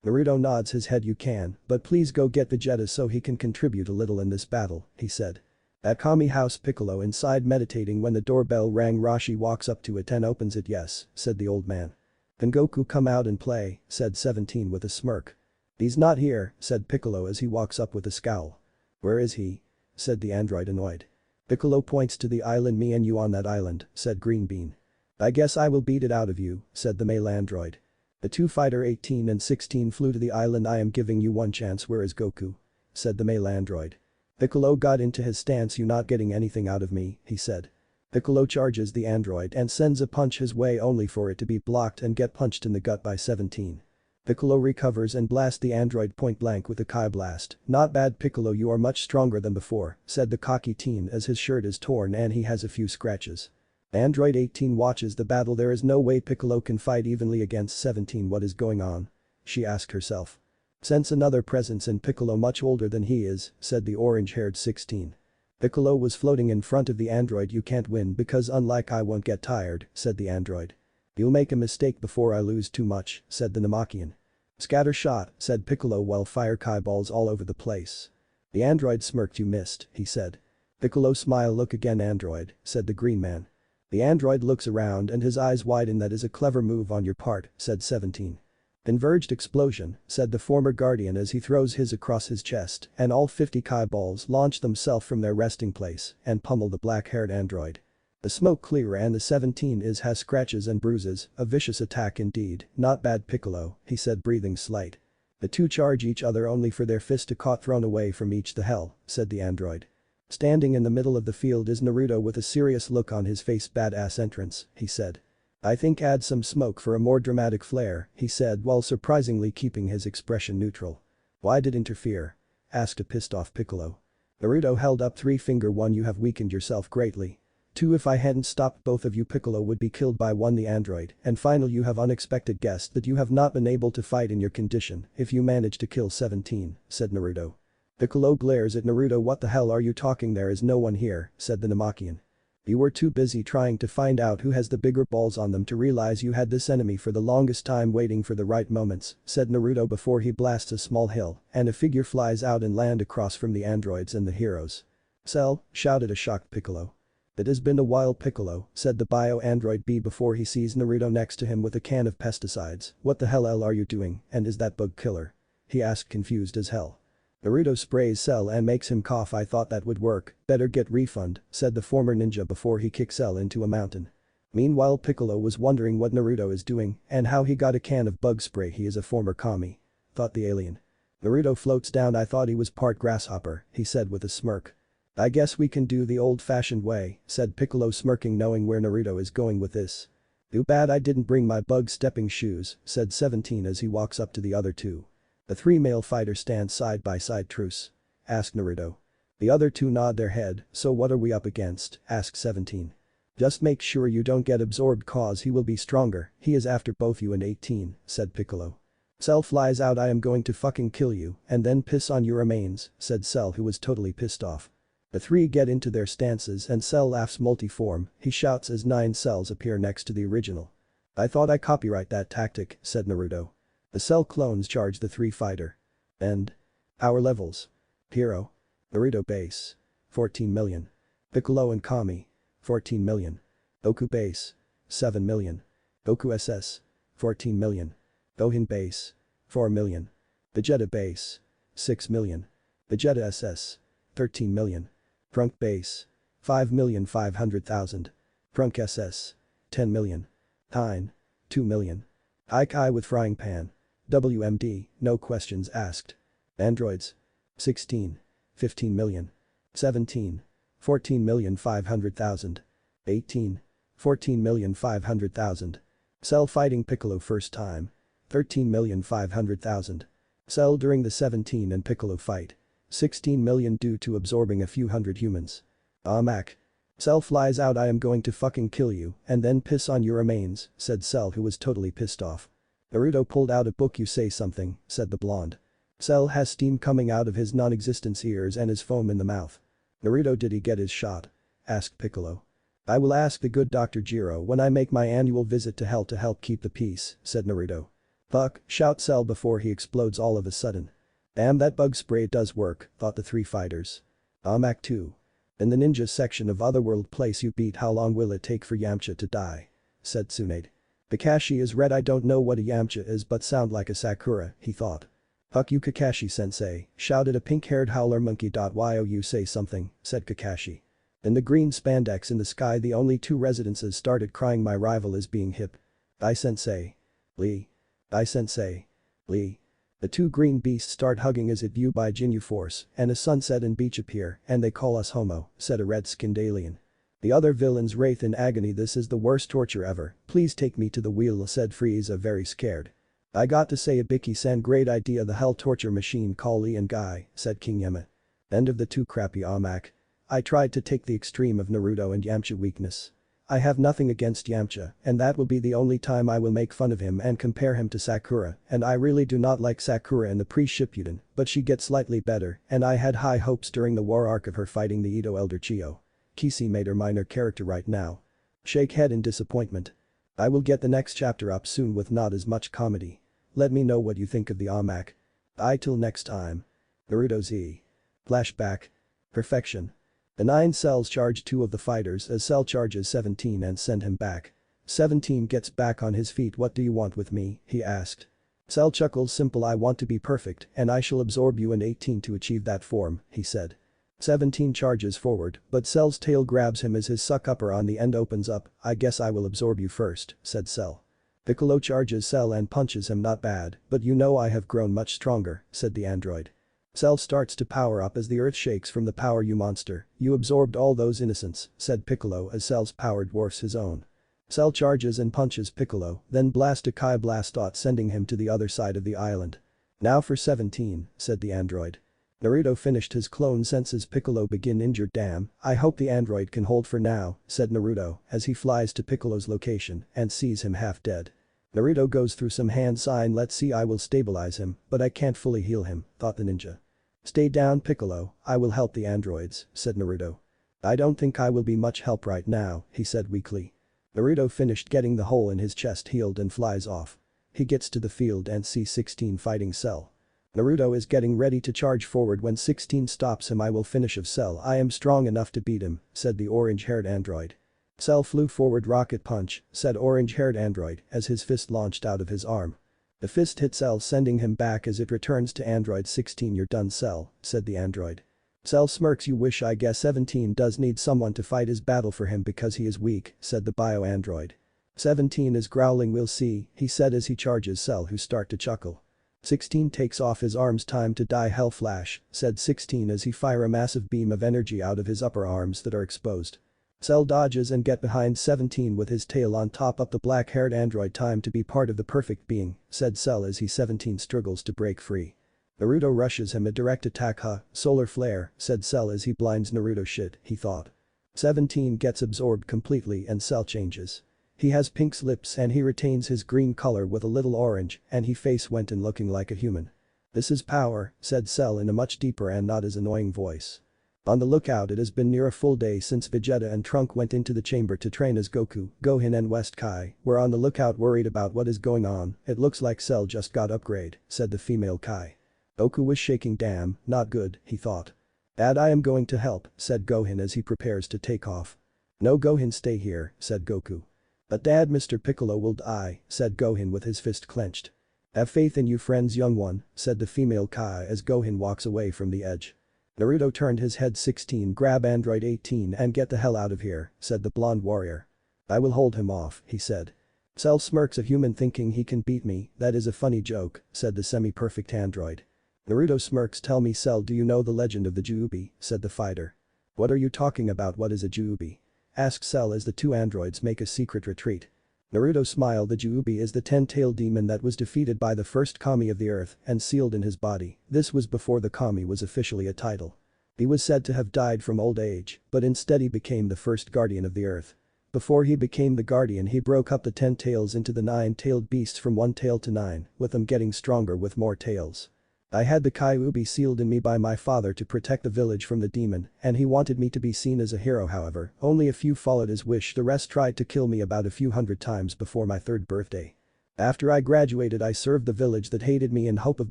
Naruto nods his head. You can, but please go get Vegeta so he can contribute a little in this battle, he said. At Kami house, Piccolo inside meditating when the doorbell rang. Rashi walks up to it and opens it. Yes, said the old man. Can Goku come out and play, said 17 with a smirk. He's not here, said Piccolo as he walks up with a scowl. Where is he? Said the android annoyed. Piccolo points to the island. Me and you on that island, said Green Bean. I guess I will beat it out of you, said the male android. The two fighter 18 and 16 flew to the island. I am giving you one chance. Where is Goku? Said the male android. Piccolo got into his stance. You not getting anything out of me, he said. Piccolo charges the android and sends a punch his way only for it to be blocked and get punched in the gut by 17. Piccolo recovers and blasts the android point blank with a Kai blast. Not bad, Piccolo, you are much stronger than before, said the cocky teen as his shirt is torn and he has a few scratches. Android 18 watches the battle. There is no way Piccolo can fight evenly against 17. What is going on? She asked herself. Sense another presence in Piccolo much older than he is, said the orange-haired 16. Piccolo was floating in front of the android. You can't win because unlike I won't get tired, said the android. You'll make a mistake before I lose too much, said the Namekian. Scatter shot, said Piccolo while fire Kai balls all over the place. The android smirked. You missed, he said. Piccolo smile. Look again android, said the green man. The android looks around and his eyes widen. That is a clever move on your part, said 17. Converged explosion, said the former guardian as he throws his across his chest and all 50 Kai balls launch themselves from their resting place and pummel the black-haired android. The smoke clear and the 17 has scratches and bruises, a vicious attack indeed, not bad Piccolo, he said breathing slight. The two charge each other only for their fist to caught thrown away from each. The hell, said the android. Standing in the middle of the field is Naruto with a serious look on his face. Badass entrance, he said. I think add some smoke for a more dramatic flair, he said while surprisingly keeping his expression neutral. Why did interfere? Asked a pissed off Piccolo. Naruto held up 3-finger. 1 You have weakened yourself greatly. 2 If I hadn't stopped both of you Piccolo would be killed by 1 The android, and final you have unexpected guessed that you have not been able to fight in your condition if you manage to kill 17, said Naruto. Piccolo glares at Naruto. What the hell are you talking? There is no one here, said the Namekian. You were too busy trying to find out who has the bigger balls on them to realize you had this enemy for the longest time waiting for the right moments, said Naruto before he blasts a small hill and a figure flies out and land across from the androids and the heroes. Cell, shouted a shocked Piccolo. It has been a while Piccolo, said the bio-android B before he sees Naruto next to him with a can of pesticides. What the hell are you doing and is that bug killer? He asked confused as hell. Naruto sprays Cell and makes him cough. I thought that would work, better get refund, said the former ninja before he kicks Cell into a mountain. Meanwhile Piccolo was wondering what Naruto is doing and how he got a can of bug spray. He is a former kami. Thought the alien. Naruto floats down. I thought he was part grasshopper, he said with a smirk. I guess we can do the old-fashioned way, said Piccolo smirking knowing where Naruto is going with this. Too bad I didn't bring my bug stepping shoes, said 17 as he walks up to the other two. The 3 male fighters stand side by side. Truce? Asked Naruto. The other 2 nod their head. So what are we up against? Asked 17. Just make sure you don't get absorbed cause he will be stronger, he is after both you and 18, said Piccolo. Cell flies out. I am going to fucking kill you and then piss on your remains, said Cell who was totally pissed off. The 3 get into their stances and Cell laughs multiform, he shouts as 9 cells appear next to the original. I thought I copyright that tactic, said Naruto. The Cell clones charge the 3 fighter. End. Power levels. Hero. Naruto base. 14 million. Piccolo and Kami. 14 million. Goku base. 7 million. Goku SS. 14 million. Gohan base. 4 million. Vegeta base. 6 million. Vegeta SS. 13 million. Trunk base. 5,500,000. Trunk SS. 10 million. Tyne. 2 million. Kai with frying pan. WMD, no questions asked. Androids. 16. 15 million. 17. 14,500,000. 18. 14,500,000. Cell fighting Piccolo first time. 13,500,000. Cell during the 17 and Piccolo fight. 16 million due to absorbing a few hundred humans. Mac. Cell flies out. I am going to fucking kill you and then piss on your remains, said Cell who was totally pissed off. Naruto pulled out a book. You say something, said the blonde. Cell has steam coming out of his non-existent ears and his foam in the mouth. Naruto, did he get his shot? Asked Piccolo. I will ask the good Dr. Jiro when I make my annual visit to hell to help keep the peace, said Naruto. Fuck, shout Cell before he explodes all of a sudden. Damn, that bug spray does work, thought the 3 fighters. Act 2. In the ninja section of Otherworld place you beat. How long will it take for Yamcha to die? Said Tsunade. Kakashi is red. I don't know what a Yamcha is but sound like a Sakura, he thought. Fuck you Kakashi-sensei, shouted a pink-haired howler monkey. You say something, said Kakashi. In the green spandex in the sky the only 2 residences started crying. My rival is being hip. I-sensei. Lee. I-sensei. Lee. The 2 green beasts start hugging as it viewed by Ginyu Force and a sunset and beach appear and they call us homo, said a red-skinned alien. The other villains wraith in agony. This is the worst torture ever, please take me to the wheel, said Frieza very scared. I got to say Ibiki-san, great idea, the hell torture machine. Call Lee and Guy, said King Yama. End of the 2 crappy Amak. I tried to take the extreme of Naruto and Yamcha weakness. I have nothing against Yamcha, and that will be the only time I will make fun of him and compare him to Sakura, and I really do not like Sakura in the pre-Shippuden, but she gets slightly better, and I had high hopes during the war arc of her fighting the Edo Elder Chio. Kisi made her minor character right now. Shake head in disappointment. I will get the next chapter up soon with not as much comedy. Let me know what you think of the AMAC. Bye till next time. Naruto Z. Flashback. Perfection. The 9 cells charge 2 of the fighters as Cell charges 17 and send him back. 17 gets back on his feet. What do you want with me, he asked. Cell chuckles simple I want to be perfect and I shall absorb you and 18 to achieve that form, he said. 17 charges forward, but Cell's tail grabs him as his suck-upper on the end opens up. I guess I will absorb you first, said Cell. Piccolo charges Cell and punches him. Not bad, but you know I have grown much stronger, said the android. Cell starts to power up as the earth shakes from the power. You monster, you absorbed all those innocents, said Piccolo as Cell's power dwarfs his own. Cell charges and punches Piccolo, then blast a Kai blast sending him to the other side of the island. Now for 17, said the android. Naruto finished his clone senses. Piccolo begin injured. Damn, I hope the android can hold for now, said Naruto as he flies to Piccolo's location and sees him half dead. Naruto goes through some hand sign. Let's see, I will stabilize him, but I can't fully heal him, thought the ninja. Stay down Piccolo, I will help the androids, said Naruto. I don't think I will be much help right now, he said weakly. Naruto finished getting the hole in his chest healed and flies off. He gets to the field and sees 16 fighting Cell. Naruto is getting ready to charge forward when 16 stops him. I will finish of Cell. I am strong enough to beat him, said the orange-haired android. Cell flew forward. Rocket punch, said orange-haired android as his fist launched out of his arm. The fist hit Cell sending him back as it returns to android 16. You're done Cell, said the android. Cell smirks. You wish. I guess 17 does need someone to fight his battle for him because he is weak, said the bio-android. 17 is growling. We'll see, he said as he charges Cell who start to chuckle. 16 takes off his arms. Time to die. Hell flash, said 16 as he fire a massive beam of energy out of his upper arms that are exposed. Cell dodges and get behind 17 with his tail on top of the black-haired android. Time to be part of the perfect being, said Cell as he 17 struggles to break free. Naruto rushes him. A direct attack. Solar flare, said Cell as he blinds Naruto. Shit, he thought. 17 gets absorbed completely and Cell changes. He has pink lips and he retains his green color with a little orange and he face went in looking like a human. This is power, said Cell in a much deeper and not as annoying voice. On the lookout. It has been near a full day since Vegeta and Trunk went into the chamber to train as Goku, Gohan and West Kai were on the lookout worried about what is going on. It looks like Cell just got upgrade, said the female Kai. Goku was shaking. Damn, not good, he thought. Dad, I am going to help, said Gohan as he prepares to take off. No Gohan, stay here, said Goku. But Dad, Mr. Piccolo will die, said Gohan with his fist clenched. Have faith in you friends young one, said the female Kai as Gohan walks away from the edge. Naruto turned his head. 16 grab android 18 and get the hell out of here, said the blonde warrior. I will hold him off, he said. Cell smirks. A human thinking he can beat me, that is a funny joke, said the semi-perfect android. Naruto smirks. Tell me Cell, do you know the legend of the Juubi, said the fighter. What are you talking about? What is a Juubi? Asked Cell as the 2 androids make a secret retreat. Naruto smiled. The Juubi is the 10-tailed demon that was defeated by the first kami of the earth and sealed in his body. This was before the kami was officially a title. He was said to have died from old age, but instead he became the first guardian of the earth. Before he became the guardian he broke up the 10 tails into the 9-tailed beasts from 1 tail to 9, with them getting stronger with more tails. I had the Kai-Ubi sealed in me by my father to protect the village from the demon, and he wanted me to be seen as a hero. However, only a few followed his wish. The rest tried to kill me about a few hundred times before my 3rd birthday. After I graduated I served the village that hated me in hope of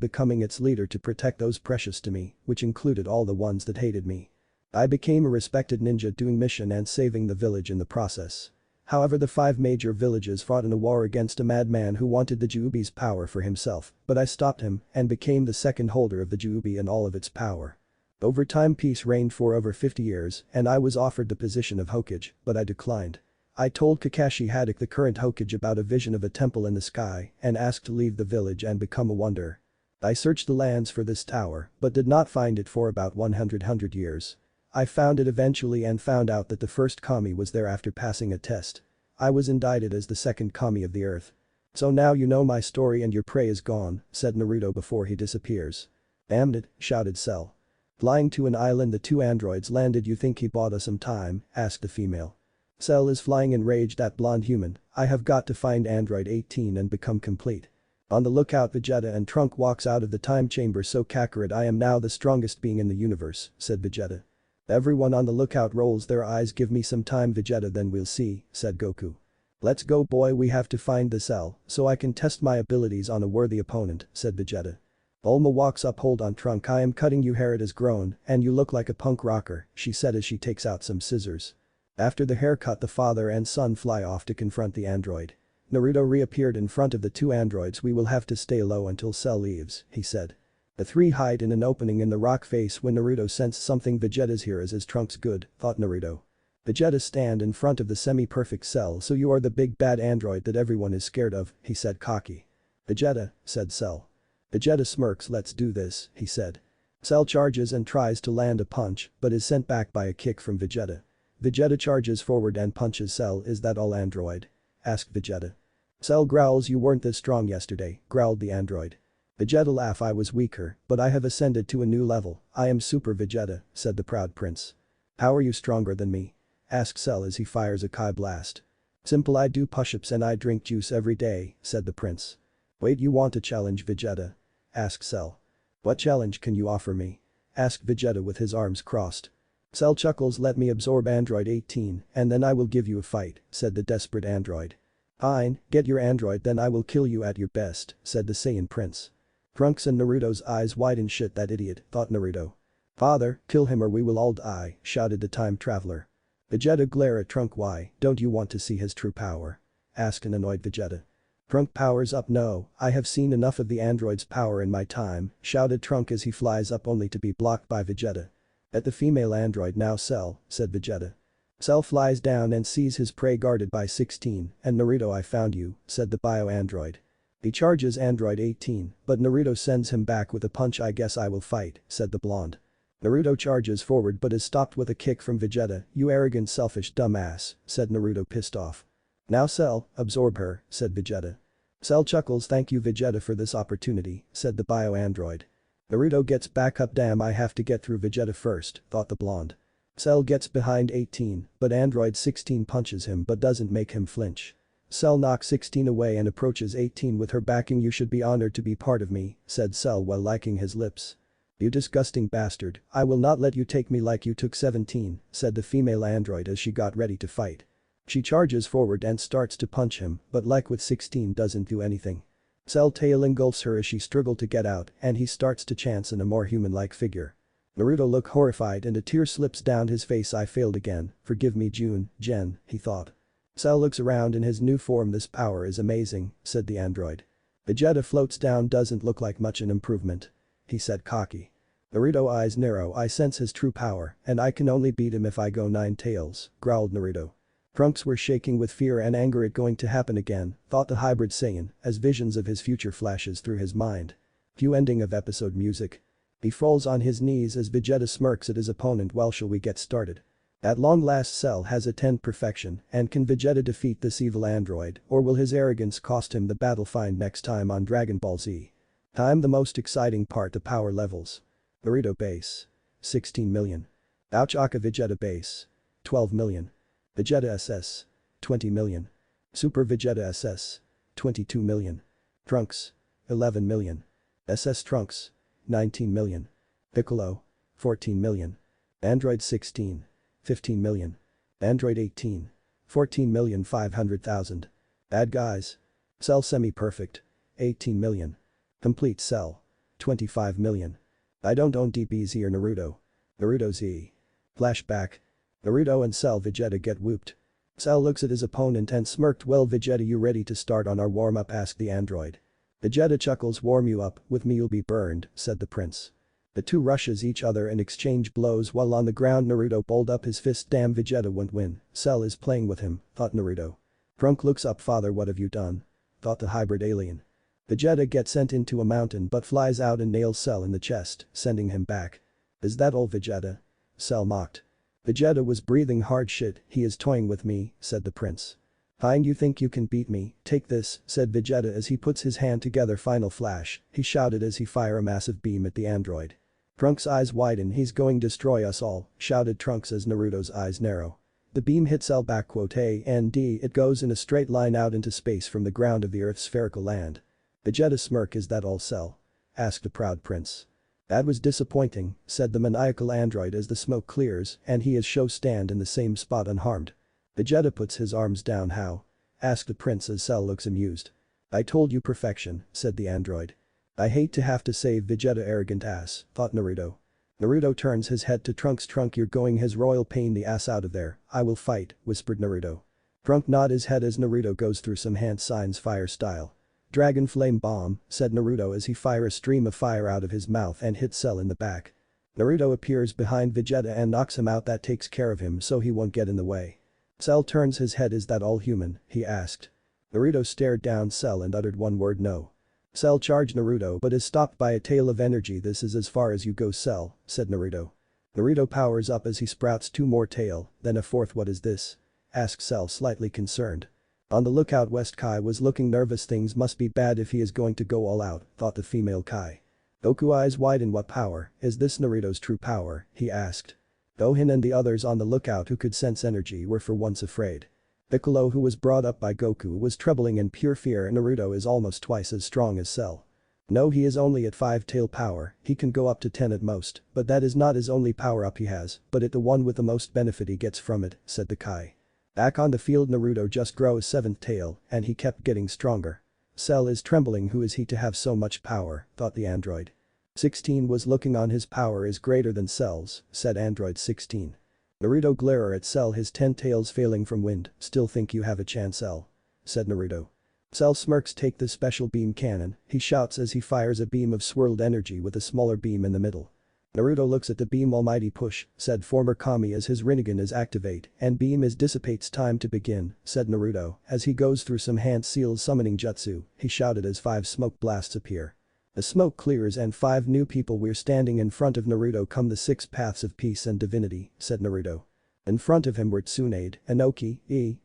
becoming its leader to protect those precious to me, which included all the ones that hated me. I became a respected ninja doing mission and saving the village in the process. However, the 5 major villages fought in a war against a madman who wanted the Juubi's power for himself, but I stopped him and became the 2nd holder of the Juubi and all of its power. Over time peace reigned for over 50 years and I was offered the position of Hokage, but I declined. I told Kakashi Haddock, the current Hokage, about a vision of a temple in the sky and asked to leave the village and become a wanderer. I searched the lands for this tower but did not find it for about 100 years. I found it eventually and found out that the first kami was there after passing a test. I was indicted as the 2nd kami of the earth. So now you know my story and your prey is gone, said Naruto before he disappears. Damn it, shouted Cell. Flying to an island, the 2 androids landed. You think he bought us some time, asked the female. Cell is flying enraged at blonde human, I have got to find Android 18 and become complete. On the lookout Vegeta and Trunk walks out of the time chamber so Kakarot I am now the strongest being in the universe, said Vegeta. Everyone on the lookout rolls their eyes give me some time Vegeta then we'll see, said Goku. Let's go boy we have to find the cell, so I can test my abilities on a worthy opponent, said Vegeta. Bulma walks up hold on Trunk I am cutting you hair it is grown and you look like a punk rocker, she said as she takes out some scissors. After the haircut the father and son fly off to confront the android. Naruto reappeared in front of the two androids we will have to stay low until Cell leaves, he said. The three hide in an opening in the rock face when Naruto sensed something Vegeta's here is Trunks good, thought Naruto. Vegeta stand in front of the semi-perfect Cell so you are the big bad android that everyone is scared of, he said cocky. Vegeta, said Cell. Vegeta smirks let's do this, he said. Cell charges and tries to land a punch but is sent back by a kick from Vegeta. Vegeta charges forward and punches Cell is that all android? Asked Vegeta. Cell growls you weren't this strong yesterday, growled the android. Vegeta laugh I was weaker, but I have ascended to a new level, I am Super Vegeta, said the proud prince. How are you stronger than me? Asked Cell as he fires a Kai blast. Simple I do push-ups and I drink juice every day, said the prince. Wait you want to challenge Vegeta? Asked Cell. What challenge can you offer me? Asked Vegeta with his arms crossed. Cell chuckles let me absorb Android 18 and then I will give you a fight, said the desperate android. Fine, get your android then I will kill you at your best, said the Saiyan prince. Trunks and Naruto's eyes widen shit that idiot, thought Naruto. Father, kill him or we will all die, shouted the time traveler. Vegeta glare at Trunk why, don't you want to see his true power? Asked an annoyed Vegeta. Trunk powers up no, I have seen enough of the android's power in my time, shouted Trunk as he flies up only to be blocked by Vegeta. At the female android now Cell, said Vegeta. Cell flies down and sees his prey guarded by 16 and Naruto I found you, said the bio-android. He charges Android 18 but Naruto sends him back with a punch I guess I will fight, said the blonde. Naruto charges forward but is stopped with a kick from Vegeta, you arrogant selfish dumbass, said Naruto pissed off. Now Cell, absorb her, said Vegeta. Cell chuckles thank you Vegeta for this opportunity, said the bio-android. Naruto gets back up damn I have to get through Vegeta first, thought the blonde. Cell gets behind 18 but Android 16 punches him but doesn't make him flinch. Cell knocks 16 away and approaches 18 with her backing you should be honored to be part of me, said Cell while licking his lips. You disgusting bastard, I will not let you take me like you took 17, said the female android as she got ready to fight. She charges forward and starts to punch him but like with 16 doesn't do anything. Cell tail engulfs her as she struggled to get out and he starts to chance in a more human-like figure. Naruto look horrified and a tear slips down his face I failed again, forgive me Jen, he thought. Cell looks around in his new form this power is amazing, said the android. Vegeta floats down doesn't look like much an improvement. He said cocky. Naruto eyes narrow I sense his true power and I can only beat him if I go 9 tails, growled Naruto. Trunks were shaking with fear and anger it going to happen again, thought the hybrid Saiyan as visions of his future flashes through his mind. Cue ending of episode music. He falls on his knees as Vegeta smirks at his opponent well shall we get started. At long last Cell has attained perfection and can Vegeta defeat this evil android or will his arrogance cost him the battle find next time on Dragon Ball Z. Time the most exciting part the power levels. Naruto base. 16 million. Ouchaka Vegeta base. 12 million. Vegeta SS. 20 million. Super Vegeta SS. 22 million. Trunks. 11 million. SS Trunks. 19 million. Piccolo. 14 million. Android 16. 15 million. Android 18. 14,500,000. Bad guys. Cell semi-perfect. 18 million. Complete Cell. 25 million. I don't own DBZ or Naruto. Naruto Z. Flashback. Naruto and Cell Vegeta get whooped. Cell looks at his opponent and smirked well Vegeta you ready to start on our warm-up asked the android. Vegeta chuckles warm you up, with me you'll be burned, said the prince. The two rushes each other and exchange blows while on the ground Naruto bowled up his fist damn Vegeta won't win, Cell is playing with him, thought Naruto. Trunk looks up father what have you done? Thought the hybrid alien. Vegeta gets sent into a mountain but flies out and nails Cell in the chest, sending him back. Is that all Vegeta? Cell mocked. Vegeta was breathing hard shit, he is toying with me, said the prince. Fine you think you can beat me, take this, said Vegeta as he puts his hand together final flash, he shouted as he fire a massive beam at the android. Trunks' eyes widen he's going destroy us all, shouted Trunks as Naruto's eyes narrow. The beam hits Cell back and it goes in a straight line out into space from the ground of the Earth's spherical land. Vegeta smirk, is that all, Cell? Asked the proud prince. That was disappointing, said the maniacal android as the smoke clears and he is show stand in the same spot unharmed. Vegeta puts his arms down. How? Asked the prince as Cell looks amused. I told you perfection, said the android. I hate to have to save Vegeta, arrogant ass, thought Naruto. Naruto turns his head to Trunks. Trunk, you're going his royal pain the ass out of there, I will fight, whispered Naruto. Trunk nod his head as Naruto goes through some hand signs fire style. Dragon flame bomb, said Naruto as he fire a stream of fire out of his mouth and hits Cell in the back. Naruto appears behind Vegeta and knocks him out. That takes care of him so he won't get in the way. Cell turns his head. Is that all, human? He asked. Naruto stared down Cell and uttered one word, no. Cell charged Naruto but is stopped by a tail of energy. This is as far as you go, Cell, said Naruto. Naruto powers up as he sprouts two more tail, then a fourth. What is this? Asked Cell, slightly concerned. On the lookout, West Kai was looking nervous. Things must be bad if he is going to go all out, thought the female Kai. Goku eyes widen. What power? Is this Naruto's true power? He asked. Gohan and the others on the lookout who could sense energy were for once afraid. Piccolo, who was brought up by Goku, was trembling in pure fear. Naruto is almost twice as strong as Cell. No, he is only at 5 tail power, he can go up to 10 at most, but that is not his only power up he has, but it the one with the most benefit he gets from it, said the Kai. Back on the field, Naruto just grew a 7th tail and he kept getting stronger. Cell is trembling. Who is he to have so much power, thought the android. 16 was looking on. His power is greater than Cell's, said android 16. Naruto glare at Cell, his 10 tails failing from wind. Still think you have a chance, Cell? Said Naruto. Cell smirks. Take the special beam cannon, he shouts as he fires a beam of swirled energy with a smaller beam in the middle. Naruto looks at the beam. Almighty push, said former Kami as his Rinnegan is activate and beam is dissipates. Time to begin, said Naruto as he goes through some hand seals summoning jutsu, he shouted as 5 smoke blasts appear. The smoke clears and 5 new people were standing in front of Naruto. Come the 6 paths of peace and divinity, said Naruto. In front of him were Tsunade, Inoki,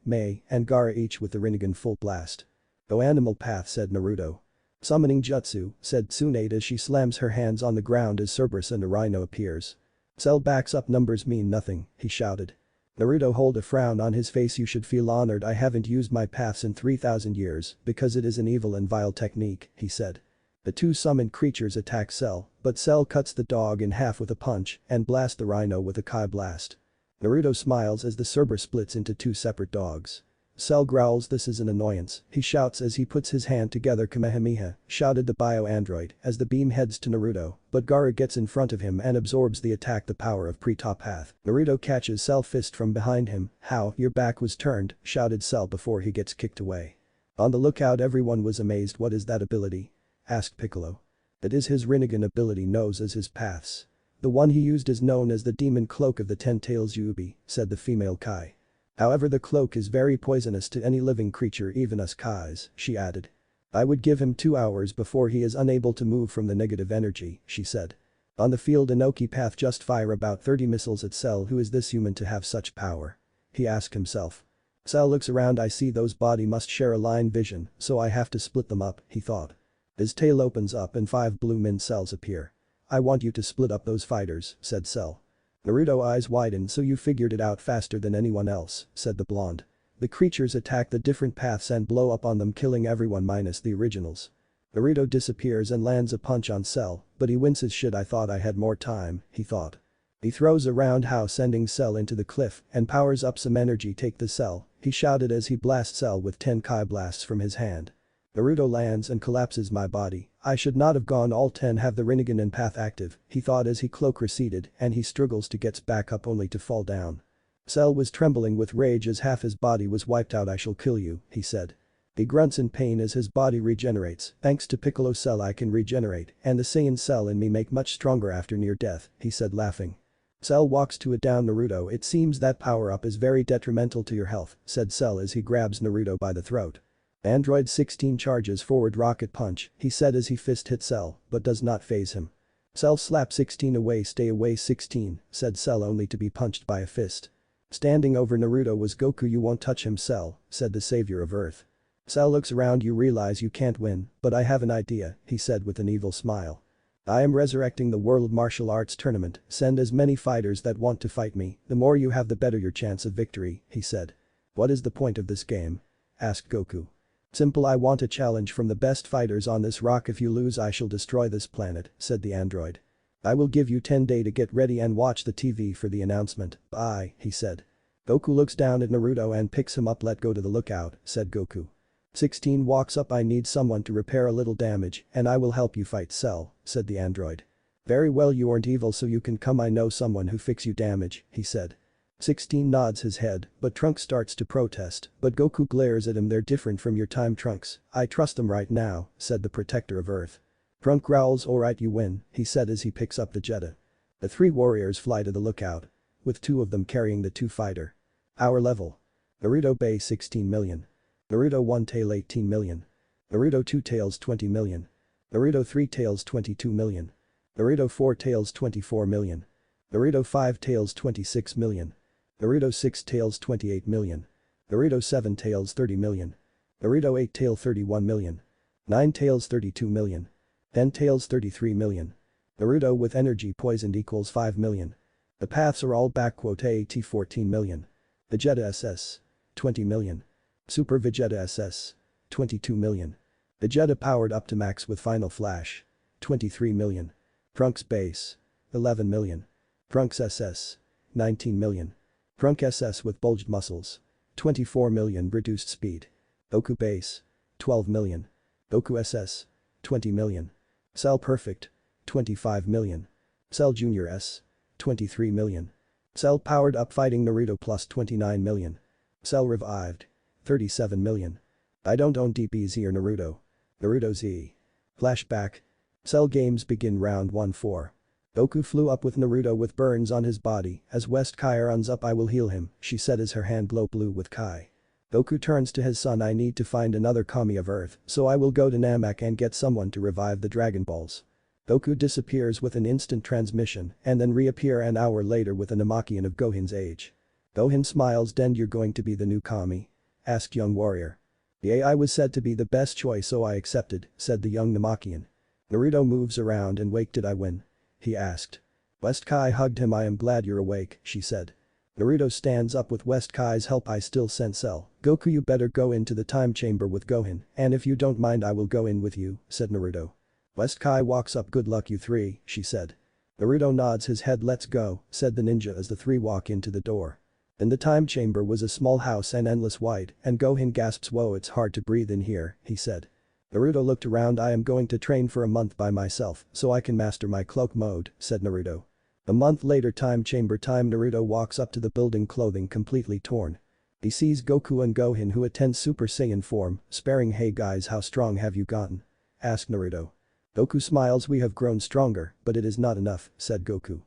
Mei, and Gaara, each with the Rinnegan full blast. Go animal path, said Naruto. Summoning jutsu, said Tsunade as she slams her hands on the ground as Cerberus and a rhino appears. Cell backs up. Numbers mean nothing, he shouted. Naruto hold a frown on his face. You should feel honored. I haven't used my paths in 3,000 years because it is an evil and vile technique, he said. The 2 summoned creatures attack Cell, but Cell cuts the dog in half with a punch and blasts the rhino with a Kai blast. Naruto smiles as the Cerberus splits into 2 separate dogs. Cell growls. This is an annoyance, he shouts as he puts his hand together. Kamehameha, shouted the bio-android as the beam heads to Naruto, but Gaara gets in front of him and absorbs the attack. The power of pre-top path. Naruto catches Cell fist from behind him. How, your back was turned, shouted Cell before he gets kicked away. On the lookout, everyone was amazed. What is that ability? Asked Piccolo. That is his Rinnegan ability, knows as his paths. The one he used is known as the demon cloak of the 10 tails Yubi, said the female Kai. However, the cloak is very poisonous to any living creature, even us Kais, she added. I would give him 2 hours before he is unable to move from the negative energy, she said. On the field, Inoki path just fire about 30 missiles at Cell. Who is this human to have such power? He asked himself. Cell looks around. I see those body must share a line vision, so I have to split them up, he thought. His tail opens up and 5 blue min cells appear. I want you to split up those fighters, said Cell. Naruto eyes widen. So you figured it out faster than anyone else, said the blonde. The creatures attack the different paths and blow up on them, killing everyone minus the originals. Naruto disappears and lands a punch on Cell, but he winces. Shit, I thought I had more time, he thought. He throws a roundhouse sending Cell into the cliff and powers up some energy. Take the Cell, he shouted as he blasts Cell with 10 Kai blasts from his hand. Naruto lands and collapses. My body, I should not have gone all 10 have the Rinnegan and path active, he thought as he cloak receded and he struggles to get back up only to fall down. Cell was trembling with rage as half his body was wiped out. I shall kill you, he said. He grunts in pain as his body regenerates. Thanks to Piccolo Cell I can regenerate and the Saiyan Cell in me make much stronger after near death, he said, laughing. Cell walks to it. Down Naruto, it seems that power up is very detrimental to your health, said Cell as he grabs Naruto by the throat. Android 16 charges forward. Rocket punch, he said as he fist hit Cell, but does not phase him. Cell slap 16 away. Stay away 16, said Cell only to be punched by a fist. Standing over Naruto was Goku. You won't touch him, Cell, said the savior of Earth. Cell looks around. You realize you can't win, but I have an idea, he said with an evil smile. I am resurrecting the World Martial Arts Tournament, send as many fighters that want to fight me, the more you have the better your chance of victory, he said. What is the point of this game? Asked Goku. Simple, I want a challenge from the best fighters on this rock, if you lose I shall destroy this planet, said the android. I will give you 10 days to get ready and watch the TV for the announcement, bye, he said. Goku looks down at Naruto and picks him up. Let go to the lookout, said Goku. 16 walks up. I need someone to repair a little damage and I will help you fight Cell, said the android. Very well, you aren't evil so you can come, I know someone who fix you damage, he said. 16 nods his head, but Trunks starts to protest, but Goku glares at him. They're different from your time, Trunks, I trust them right now, said the protector of Earth. Trunks growls, alright you win, he said as he picks up the Jetta. The 3 warriors fly to the lookout, with 2 of them carrying the 2 fighter. Our level. Naruto base 16 million. Naruto 1 tail 18 million. Naruto 2 tails 20 million. Naruto 3 tails 22 million. Naruto 4 tails 24 million. Naruto 5 tails 26 million. Naruto 6 tails 28 million. Naruto 7 tails 30 million. Naruto 8 tail 31 million. 9 tails 32 million. 10 tails 33 million. Naruto with energy poisoned equals 5 million. The paths are all back quote AT 14 million. Vegeta SS. 20 million. Super Vegeta SS. 22 million. Vegeta powered up to max with Final Flash. 23 million. Trunks base. 11 million. Trunks SS. 19 million. Trunks SS with bulged muscles. 24 million reduced speed. Goku base. 12 million. Goku SS. 20 million. Cell Perfect. 25 million. Cell Junior S. 23 million. Cell powered up fighting Naruto plus 29 million. Cell revived. 37 million. I don't own DBZ or Naruto. Naruto Z. Flashback. Cell games begin round 1-4. Goku flew up with Naruto with burns on his body as West Kai runs up. I will heal him, she said as her hand glow blue with Kai. Goku turns to his son. I need to find another Kami of Earth, so I will go to Namek and get someone to revive the Dragon Balls. Goku disappears with an instant transmission and then reappear an hour later with a Namekian of Gohan's age. Gohan smiles. Then you're going to be the new Kami? Asked young warrior. The AI was said to be the best choice so I accepted, said the young Namekian. Naruto moves around and wake. Did I win? He asked. West Kai hugged him. I am glad you're awake, she said. Naruto stands up. With West Kai's help I still sense Cell. Goku, you better go into the time chamber with Gohan, and if you don't mind I will go in with you, said Naruto. West Kai walks up. Good luck you 3, she said. Naruto nods his head. Let's go, said the ninja as the 3 walk into the door. In the time chamber was a small house and endless white, and Gohan gasps. Whoa, it's hard to breathe in here, he said. Naruto looked around. I am going to train for a month by myself so I can master my cloak mode, said Naruto. A month later, time chamber time. Naruto walks up to the building, clothing completely torn. He sees Goku and Gohan who attend Super Saiyan form, sparing. Hey guys, how strong have you gotten? Asked Naruto. Goku smiles. We have grown stronger, but it is not enough, said Goku.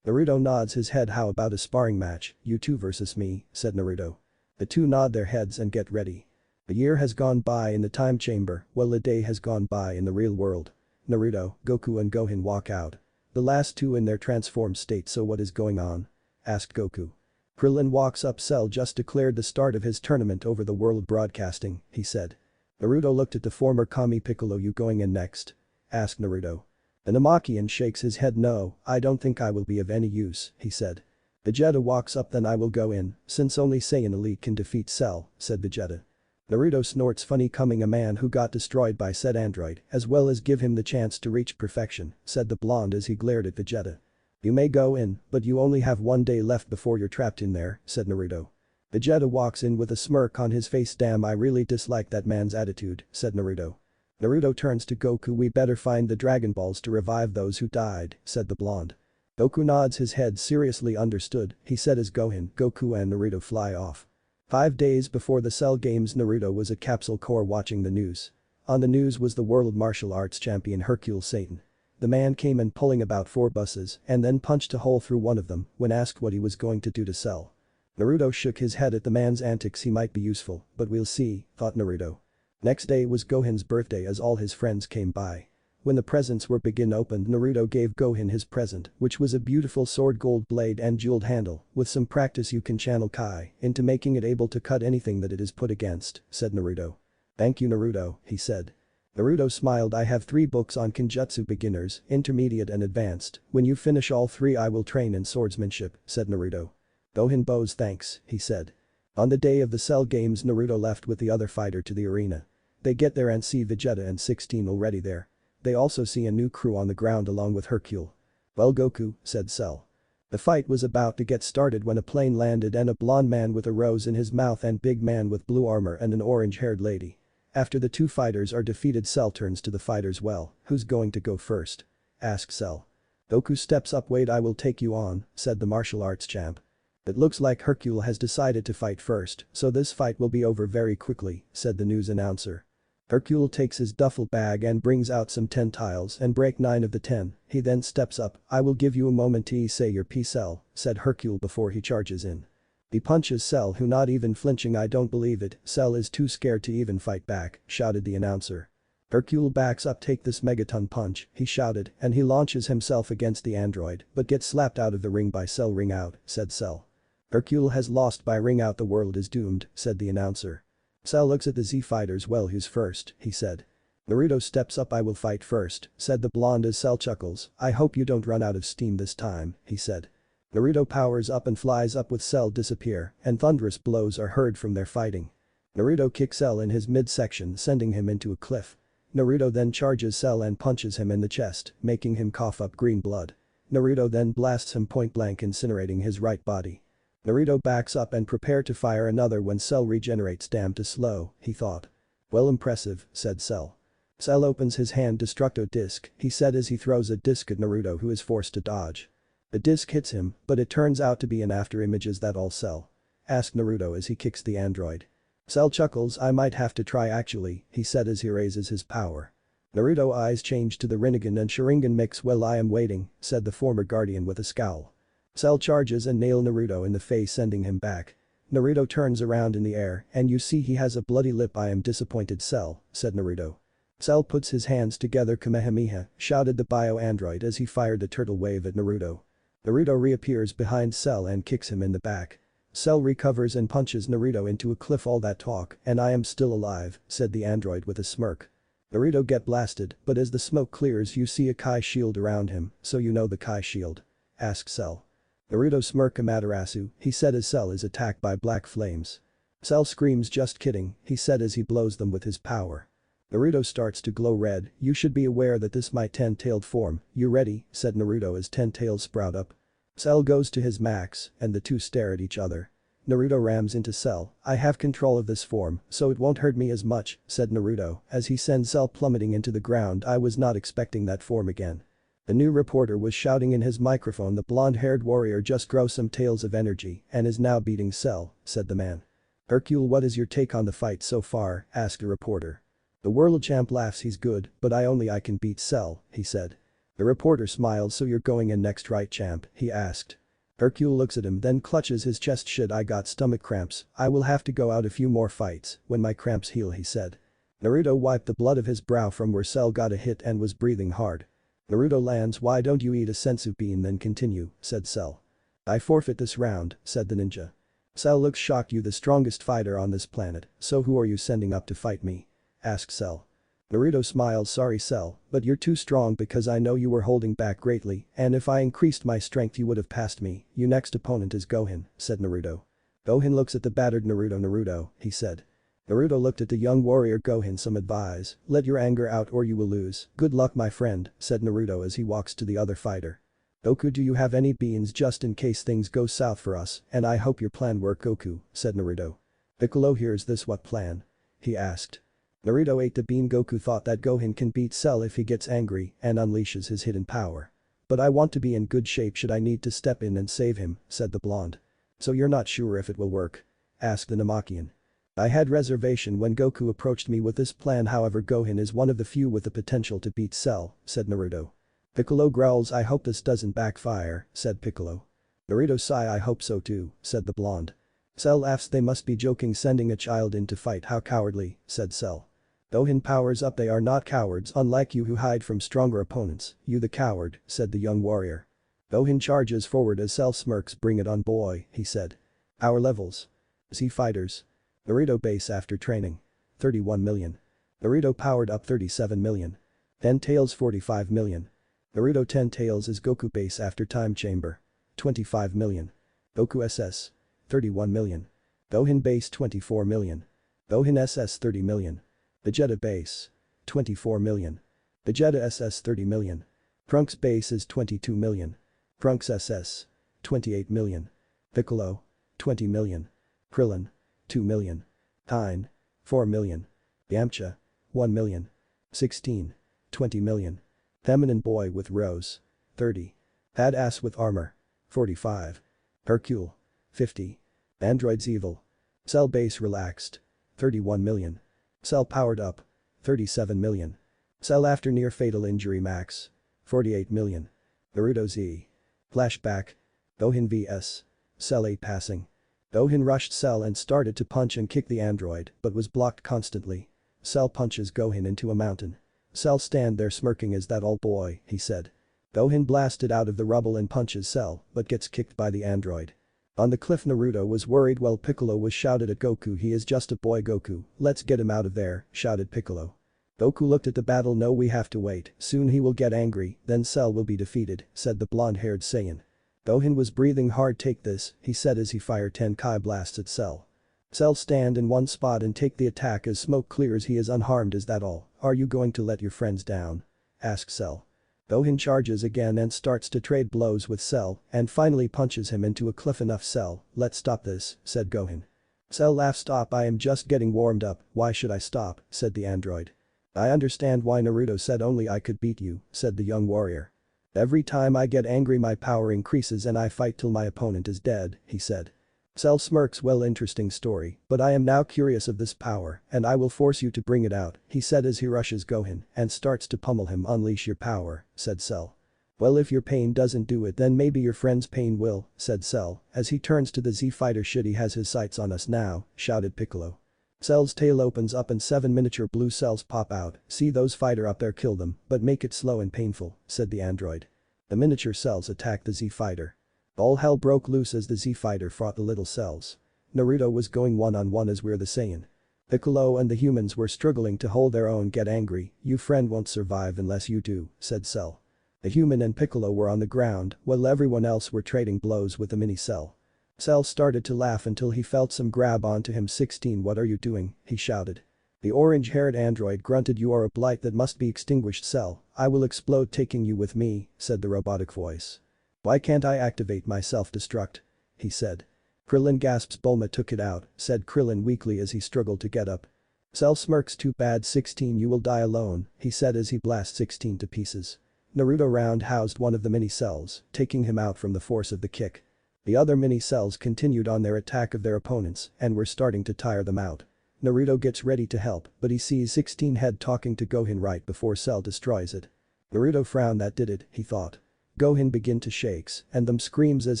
Naruto nods his head. How about a sparring match, you 2 versus me, said Naruto. The 2 nod their heads and get ready. A year has gone by in the time chamber while a day has gone by in the real world. Naruto, Goku and Gohan walk out. The last 2 in their transformed state. So what is going on? Asked Goku. Krillin walks up. Cell just declared the start of his tournament over the world broadcasting, he said. Naruto looked at the former Kami. Piccolo, you going in next? Asked Naruto. The Namekian shakes his head. No, I don't think I will be of any use, he said. Vegeta walks up. Then I will go in, since only Saiyan Elite can defeat Cell, said Vegeta. Naruto snorts. Funny coming a man who got destroyed by said android as well as give him the chance to reach perfection, said the blonde as he glared at Vegeta. You may go in, but you only have 1 day left before you're trapped in there, said Naruto. Vegeta walks in with a smirk on his face. Damn, I really dislike that man's attitude, said Naruto. Naruto turns to Goku. We better find the Dragon Balls to revive those who died, said the blonde. Goku nods his head. Seriously, understood, he said as Gohan, Goku and Naruto fly off. 5 days before the Cell Games, Naruto was at Capsule Corps watching the news. On the news was the world martial arts champion Hercule Satan. The man came in pulling about 4 buses and then punched a hole through one of them when asked what he was going to do to Cell. Naruto shook his head at the man's antics. He might be useful, but we'll see, thought Naruto. Next day was Gohan's birthday as all his friends came by. When the presents were opened, Naruto gave Gohan his present, which was a beautiful sword, gold blade and jeweled handle. With some practice you can channel Kai into making it able to cut anything that it is put against, said Naruto. Thank you Naruto, he said. Naruto smiled. I have 3 books on Kenjutsu beginners, intermediate and advanced. When you finish all 3 I will train in swordsmanship, said Naruto. Gohan bows thanks, he said. On the day of the Cell Games Naruto left with the other fighter to the arena. They get there and see Vegeta and 16 already there. They also see a new crew on the ground along with Hercule. Well Goku, said Cell. The fight was about to get started when a plane landed and a blonde man with a rose in his mouth and big man with blue armor and an orange-haired lady. After the 2 fighters are defeated Cell turns to the fighters. Well, who's going to go first? Asked Cell. Goku steps up. Wait, I will take you on, said the martial arts champ. It looks like Hercule has decided to fight first, so this fight will be over very quickly, said the news announcer. Hercule takes his duffel bag and brings out some 10 tiles and break 9 of the 10, he then steps up. I will give you a moment to say your piece, Cell, said Hercule before he charges in. He punches Cell, who not even flinching. I don't believe it, Cell is too scared to even fight back, shouted the announcer. Hercule backs up. Take this megaton punch, he shouted, and he launches himself against the android but gets slapped out of the ring by Cell. Ring out, said Cell. Hercule has lost by ring out. The world is doomed, said the announcer. Cell looks at the Z fighters. Well, who's first, he said. Naruto steps up. I will fight first, said the blonde as Cell chuckles. I hope you don't run out of steam this time, he said. Naruto powers up and flies up with Cell disappear and thunderous blows are heard from their fighting. Naruto kicks Cell in his midsection sending him into a cliff. Naruto then charges Cell and punches him in the chest, making him cough up green blood. Naruto then blasts him point blank, incinerating his right body. Naruto backs up and prepare to fire another when Cell regenerates. Damn too slow, he thought. Well, impressive, said Cell. Cell opens his hand. Destructo disc, he said as he throws a disc at Naruto, who is forced to dodge. The disc hits him, but it turns out to be an after image. Is that all, Cell? Asked Naruto as he kicks the android. Cell chuckles. I might have to try actually, he said as he raises his power. Naruto eyes change to the Rinnegan and Sharingan mix. Well, I am waiting, said the former guardian with a scowl. Cell charges and nails Naruto in the face, sending him back. Naruto turns around in the air and you see he has a bloody lip. I am disappointed, Cell, said Naruto. Cell puts his hands together. Kamehameha, shouted the bio-android as he fired the turtle wave at Naruto. Naruto reappears behind Cell and kicks him in the back. Cell recovers and punches Naruto into a cliff. All that talk and I am still alive, said the android with a smirk. Naruto get blasted, but as the smoke clears you see a Kai shield around him, so you know the Kai shield? Asked Cell. Naruto smirk. Amaterasu, he said as Cell is attacked by black flames. Cell screams. Just kidding, he said as he blows them with his power. Naruto starts to glow red. You should be aware that this might 10-tailed form. You ready, said Naruto as 10 tails sprout up. Cell goes to his max and the two stare at each other. Naruto rams into Cell. I have control of this form, so it won't hurt me as much, said Naruto as he sends Cell plummeting into the ground. I was not expecting that form again. The new reporter was shouting in his microphone. The blonde-haired warrior just grows some tails of energy and is now beating Cell, said the man. Hercule, what is your take on the fight so far, asked the reporter. The world champ laughs. He's good, but I can beat Cell, he said. The reporter smiled. So you're going in next, right, champ, he asked. Hercule looks at him then clutches his chest. Shit, I got stomach cramps. I will have to go out a few more fights when my cramps heal, he said. Naruto wiped the blood of his brow from where Cell got a hit and was breathing hard. Naruto lands. Why don't you eat a senzu bean then continue, said Cell. I forfeit this round, said the ninja. Cell looks shocked. You the strongest fighter on this planet, so who are you sending up to fight me? Asked Cell. Naruto smiles. Sorry Cell, but you're too strong because I know you were holding back greatly and if I increased my strength you would have passed me. Your next opponent is Gohan, said Naruto. Gohan looks at the battered Naruto. Naruto, he said. Naruto looked at the young warrior. Gohan, some advice, let your anger out or you will lose. Good luck my friend, said Naruto as he walks to the other fighter. Goku, do you have any beans just in case things go south for us, and I hope your plan work, Goku, said Naruto. Piccolo hears this. What plan? He asked. Naruto ate the bean. Goku thought that Gohan can beat Cell if he gets angry and unleashes his hidden power. But I want to be in good shape should I need to step in and save him, said the blonde. So you're not sure if it will work? Asked the Namakian. I had reservation when Goku approached me with this plan, however Gohan is one of the few with the potential to beat Cell, said Naruto. Piccolo growls. I hope this doesn't backfire, said Piccolo. Naruto sigh. I hope so too, said the blonde. Cell laughs. They must be joking, sending a child in to fight. How cowardly, said Cell. Gohan powers up. They are not cowards, unlike you who hide from stronger opponents. You the coward, said the young warrior. Gohan charges forward as Cell smirks. Bring it on boy, he said. Our levels. Z fighters. Naruto base after training. 31 million. Naruto powered up 37 million. 10 tails 45 million. Naruto 10 tails is Goku base after time chamber. 25 million. Goku SS. 31 million. Gohan base 24 million. Gohan SS 30 million. Vegeta base. 24 million. Vegeta SS 30 million. Trunks base is 22 million. Trunks SS. 28 million. Piccolo. 20 million. Krillin. 2 million. Hein. 4 million. Yamcha. 1 million. 16. 20 million. Feminine boy with rose. 30. Badass with armor. 45. Hercule. 50. Androids evil. Cell base relaxed. 31 million. Cell powered up. 37 million. Cell after near fatal injury max. 48 million. Naruto Z. Flashback. Gohan vs. Cell 8 passing. Gohan rushed Cell and started to punch and kick the android but was blocked constantly. Cell punches Gohan into a mountain. Cell stand there smirking. "Is that all, boy?" he said. Gohan blasted out of the rubble and punches Cell but gets kicked by the android. On the cliff Naruto was worried while Piccolo was shouted at Goku. "He is just a boy, Goku, let's get him out of there," shouted Piccolo. Goku looked at the battle. "No, we have to wait, soon he will get angry, then Cell will be defeated," said the blonde-haired Saiyan. Gohan was breathing hard. "Take this," he said as he fired 10 Kai blasts at Cell. Cell stand in one spot and take the attack as smoke clears. He is unharmed. "Is that all? Are you going to let your friends down?" asked Cell. Gohan charges again and starts to trade blows with Cell and finally punches him into a cliff. "Enough, Cell, let's stop this," said Gohan. Cell laughed. "Stop, I am just getting warmed up, why should I stop," said the android. "I understand why Naruto said only I could beat you," said the young warrior. "Every time I get angry my power increases and I fight till my opponent is dead," he said. Cell smirks. "Well, interesting story, but I am now curious of this power and I will force you to bring it out," he said as he rushes Gohan and starts to pummel him. "Unleash your power," said Cell. "Well, if your pain doesn't do it then maybe your friend's pain will," said Cell as he turns to the Z fighter. "Shit, he has his sights on us now," shouted Piccolo. Cell's tail opens up and 7 miniature blue cells pop out. "See those fighter up there, kill them, but make it slow and painful," said the android. The miniature cells attacked the Z fighter. All hell broke loose as the Z fighter fought the little cells. Naruto was going one-on-one as we're the Saiyan. Piccolo and the humans were struggling to hold their own. "Get angry, you friend won't survive unless you do," said Cell. The human and Piccolo were on the ground while everyone else were trading blows with the mini Cell. Cell started to laugh until he felt some grab onto him. 16 What are you doing?" he shouted. The orange-haired android grunted. "You are a blight that must be extinguished, Cell. I will explode taking you with me," said the robotic voice. "Why can't I activate my self-destruct?" he said. Krillin gasps. "Bulma took it out," said Krillin weakly as he struggled to get up. Cell smirks. "Too bad, 16, you will die alone," he said as he blasts 16 to pieces. Naruto roundhoused one of the mini cells, taking him out from the force of the kick. The other mini cells continued on their attack of their opponents and were starting to tire them out. Naruto gets ready to help but he sees 16 head talking to Gohan right before Cell destroys it. Naruto frowned. "That did it," he thought. Gohan begin to shakes and them screams as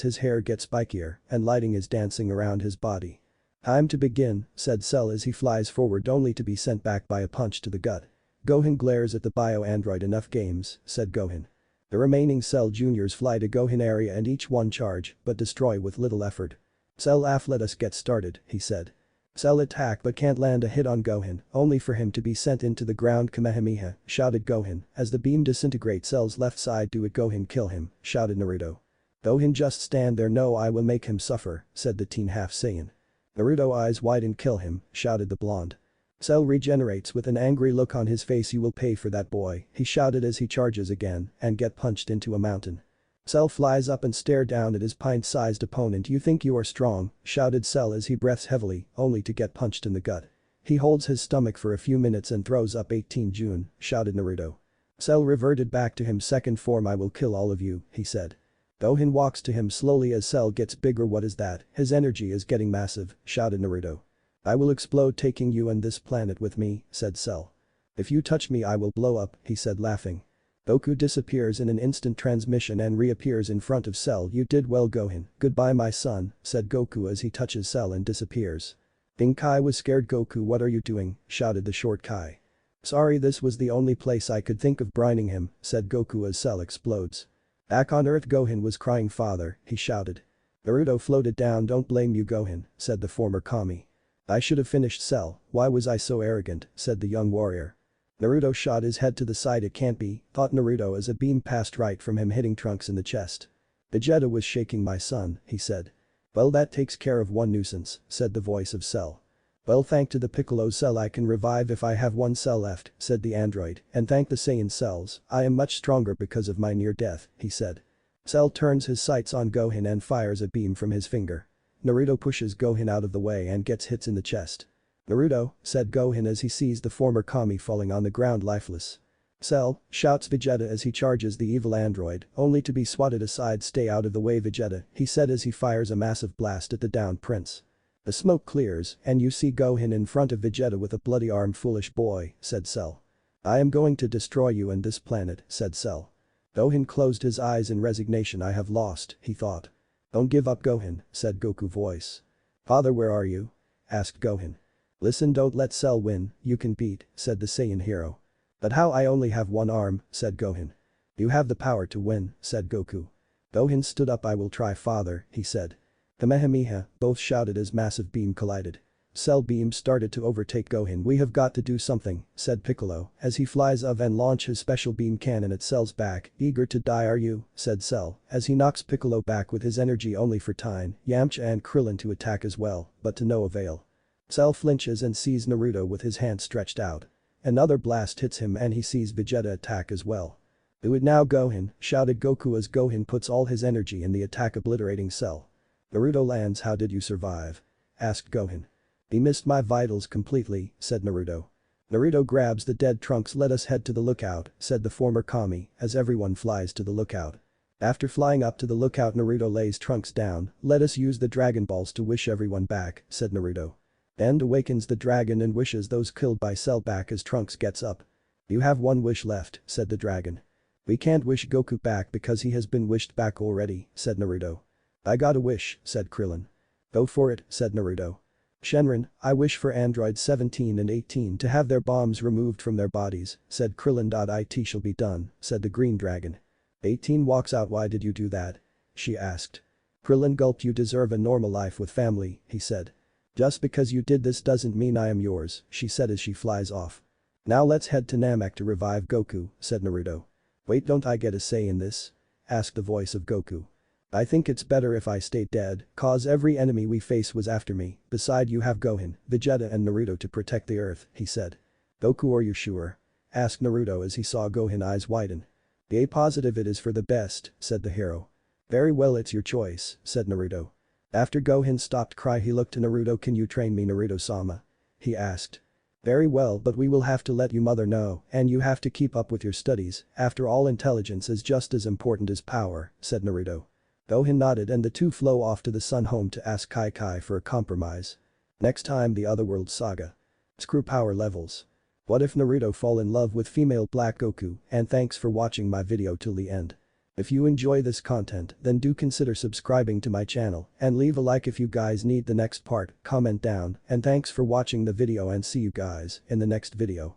his hair gets spikier and lighting is dancing around his body. "Time to begin," said Cell as he flies forward only to be sent back by a punch to the gut. Gohan glares at the bio-android. "Enough games," said Gohan. The remaining Cell juniors fly to Gohan area and each one charge but destroy with little effort. "Cell let us get started," he said. Cell attack but can't land a hit on Gohan, only for him to be sent into the ground. "Kamehameha," shouted Gohan as the beam disintegrates Cell's left side. "Do it, Gohan, kill him," shouted Naruto. "Gohan, just stand there." "No, I will make him suffer," said the teen half Saiyan. Naruto eyes wide. "And kill him," shouted the blonde. Cell regenerates with an angry look on his face. "You will pay for that, boy," he shouted as he charges again and get punched into a mountain. Cell flies up and stare down at his pint-sized opponent. "You think you are strong," shouted Cell as he breaths heavily, only to get punched in the gut. He holds his stomach for a few minutes and throws up. 18 June, shouted Naruto. Cell reverted back to his second form. "I will kill all of you," he said. Gohan walks to him slowly as Cell gets bigger. "What is that? His energy is getting massive," shouted Naruto. "I will explode taking you and this planet with me," said Cell. "If you touch me I will blow up," he said laughing. Goku disappears in an instant transmission and reappears in front of Cell. "You did well, Gohan. Goodbye, my son," said Goku as he touches Cell and disappears. Big Kai was scared. "Goku, what are you doing?" shouted the short Kai. "Sorry, this was the only place I could think of brining him," said Goku as Cell explodes. Back on Earth Gohan was crying. "Father," he shouted. Naruto floated down. "Don't blame you, Gohan," said the former Kami. I should have finished Cell, why was I so arrogant, said the young warrior. Naruto shot his head to the side. It can't be, thought Naruto as a beam passed right from him hitting Trunks in the chest. Vegeta was shaking my son, he said. Well that takes care of one nuisance, said the voice of Cell. Well thank to the Piccolo cell I can revive if I have one cell left, said the android, and thank the Saiyan cells, I am much stronger because of my near death, he said. Cell turns his sights on Gohan and fires a beam from his finger. Naruto pushes Gohan out of the way and gets hits in the chest. Naruto, said Gohan as he sees the former Kami falling on the ground lifeless. Cell, shouts Vegeta as he charges the evil android, only to be swatted aside. Stay out of the way Vegeta, he said as he fires a massive blast at the downed prince. The smoke clears and you see Gohan in front of Vegeta with a bloody arm. Foolish boy, said Cell. I am going to destroy you and this planet, said Cell. Gohan closed his eyes in resignation. I have lost, he thought. Don't give up Gohan, said Goku voice. Father where are you? Asked Gohan. Listen, don't let Cell win, you can beat, said the Saiyan hero. But how? I only have one arm, said Gohan. You have the power to win, said Goku. Gohan stood up. I will try father, he said. Kamehameha, both shouted as massive beam collided. Cell beam started to overtake Gohan. We have got to do something, said Piccolo, as he flies up and launch his special beam cannon at Cell's back. Eager to die are you, said Cell, as he knocks Piccolo back with his energy only for Tine, Yamcha and Krillin to attack as well, but to no avail. Cell flinches and sees Naruto with his hand stretched out. Another blast hits him and he sees Vegeta attack as well. Do it now Gohan, shouted Goku as Gohan puts all his energy in the attack obliterating Cell. Naruto lands. How did you survive? Asked Gohan. He missed my vitals completely, said Naruto. Naruto grabs the dead Trunks. Let us head to the lookout, said the former Kami, as everyone flies to the lookout. After flying up to the lookout Naruto lays Trunks down. Let us use the Dragon Balls to wish everyone back, said Naruto. And awakens the dragon and wishes those killed by Cell back as Trunks gets up. You have one wish left, said the dragon. We can't wish Goku back because he has been wished back already, said Naruto. I got a wish, said Krillin. Go for it, said Naruto. Shenron, I wish for androids 17 and 18 to have their bombs removed from their bodies, said Krillin. It shall be done, said the green dragon. 18 walks out. Why did you do that? She asked. Krillin gulped. You deserve a normal life with family, he said. Just because you did this doesn't mean I am yours, she said as she flies off. Now let's head to Namek to revive Goku, said Naruto. Wait, don't I get a say in this? Asked the voice of Goku. I think it's better if I stay dead, cause every enemy we face was after me, beside you have Gohan, Vegeta and Naruto to protect the earth, he said. Goku, are you sure? Asked Naruto as he saw Gohan eyes widen. Be positive it is for the best, said the hero. Very well, it's your choice, said Naruto. After Gohan stopped crying he looked to Naruto. Can you train me Naruto-sama? He asked. Very well, but we will have to let your mother know and you have to keep up with your studies, after all intelligence is just as important as power, said Naruto. Gohan nodded and the two flew off to the Sun home to ask Kai Kai for a compromise. Next time the Otherworld Saga. Screw power levels. What if Naruto fall in love with female Black Goku? And thanks for watching my video till the end. If you enjoy this content then do consider subscribing to my channel and leave a like if you guys need the next part, comment down, and thanks for watching the video and see you guys in the next video.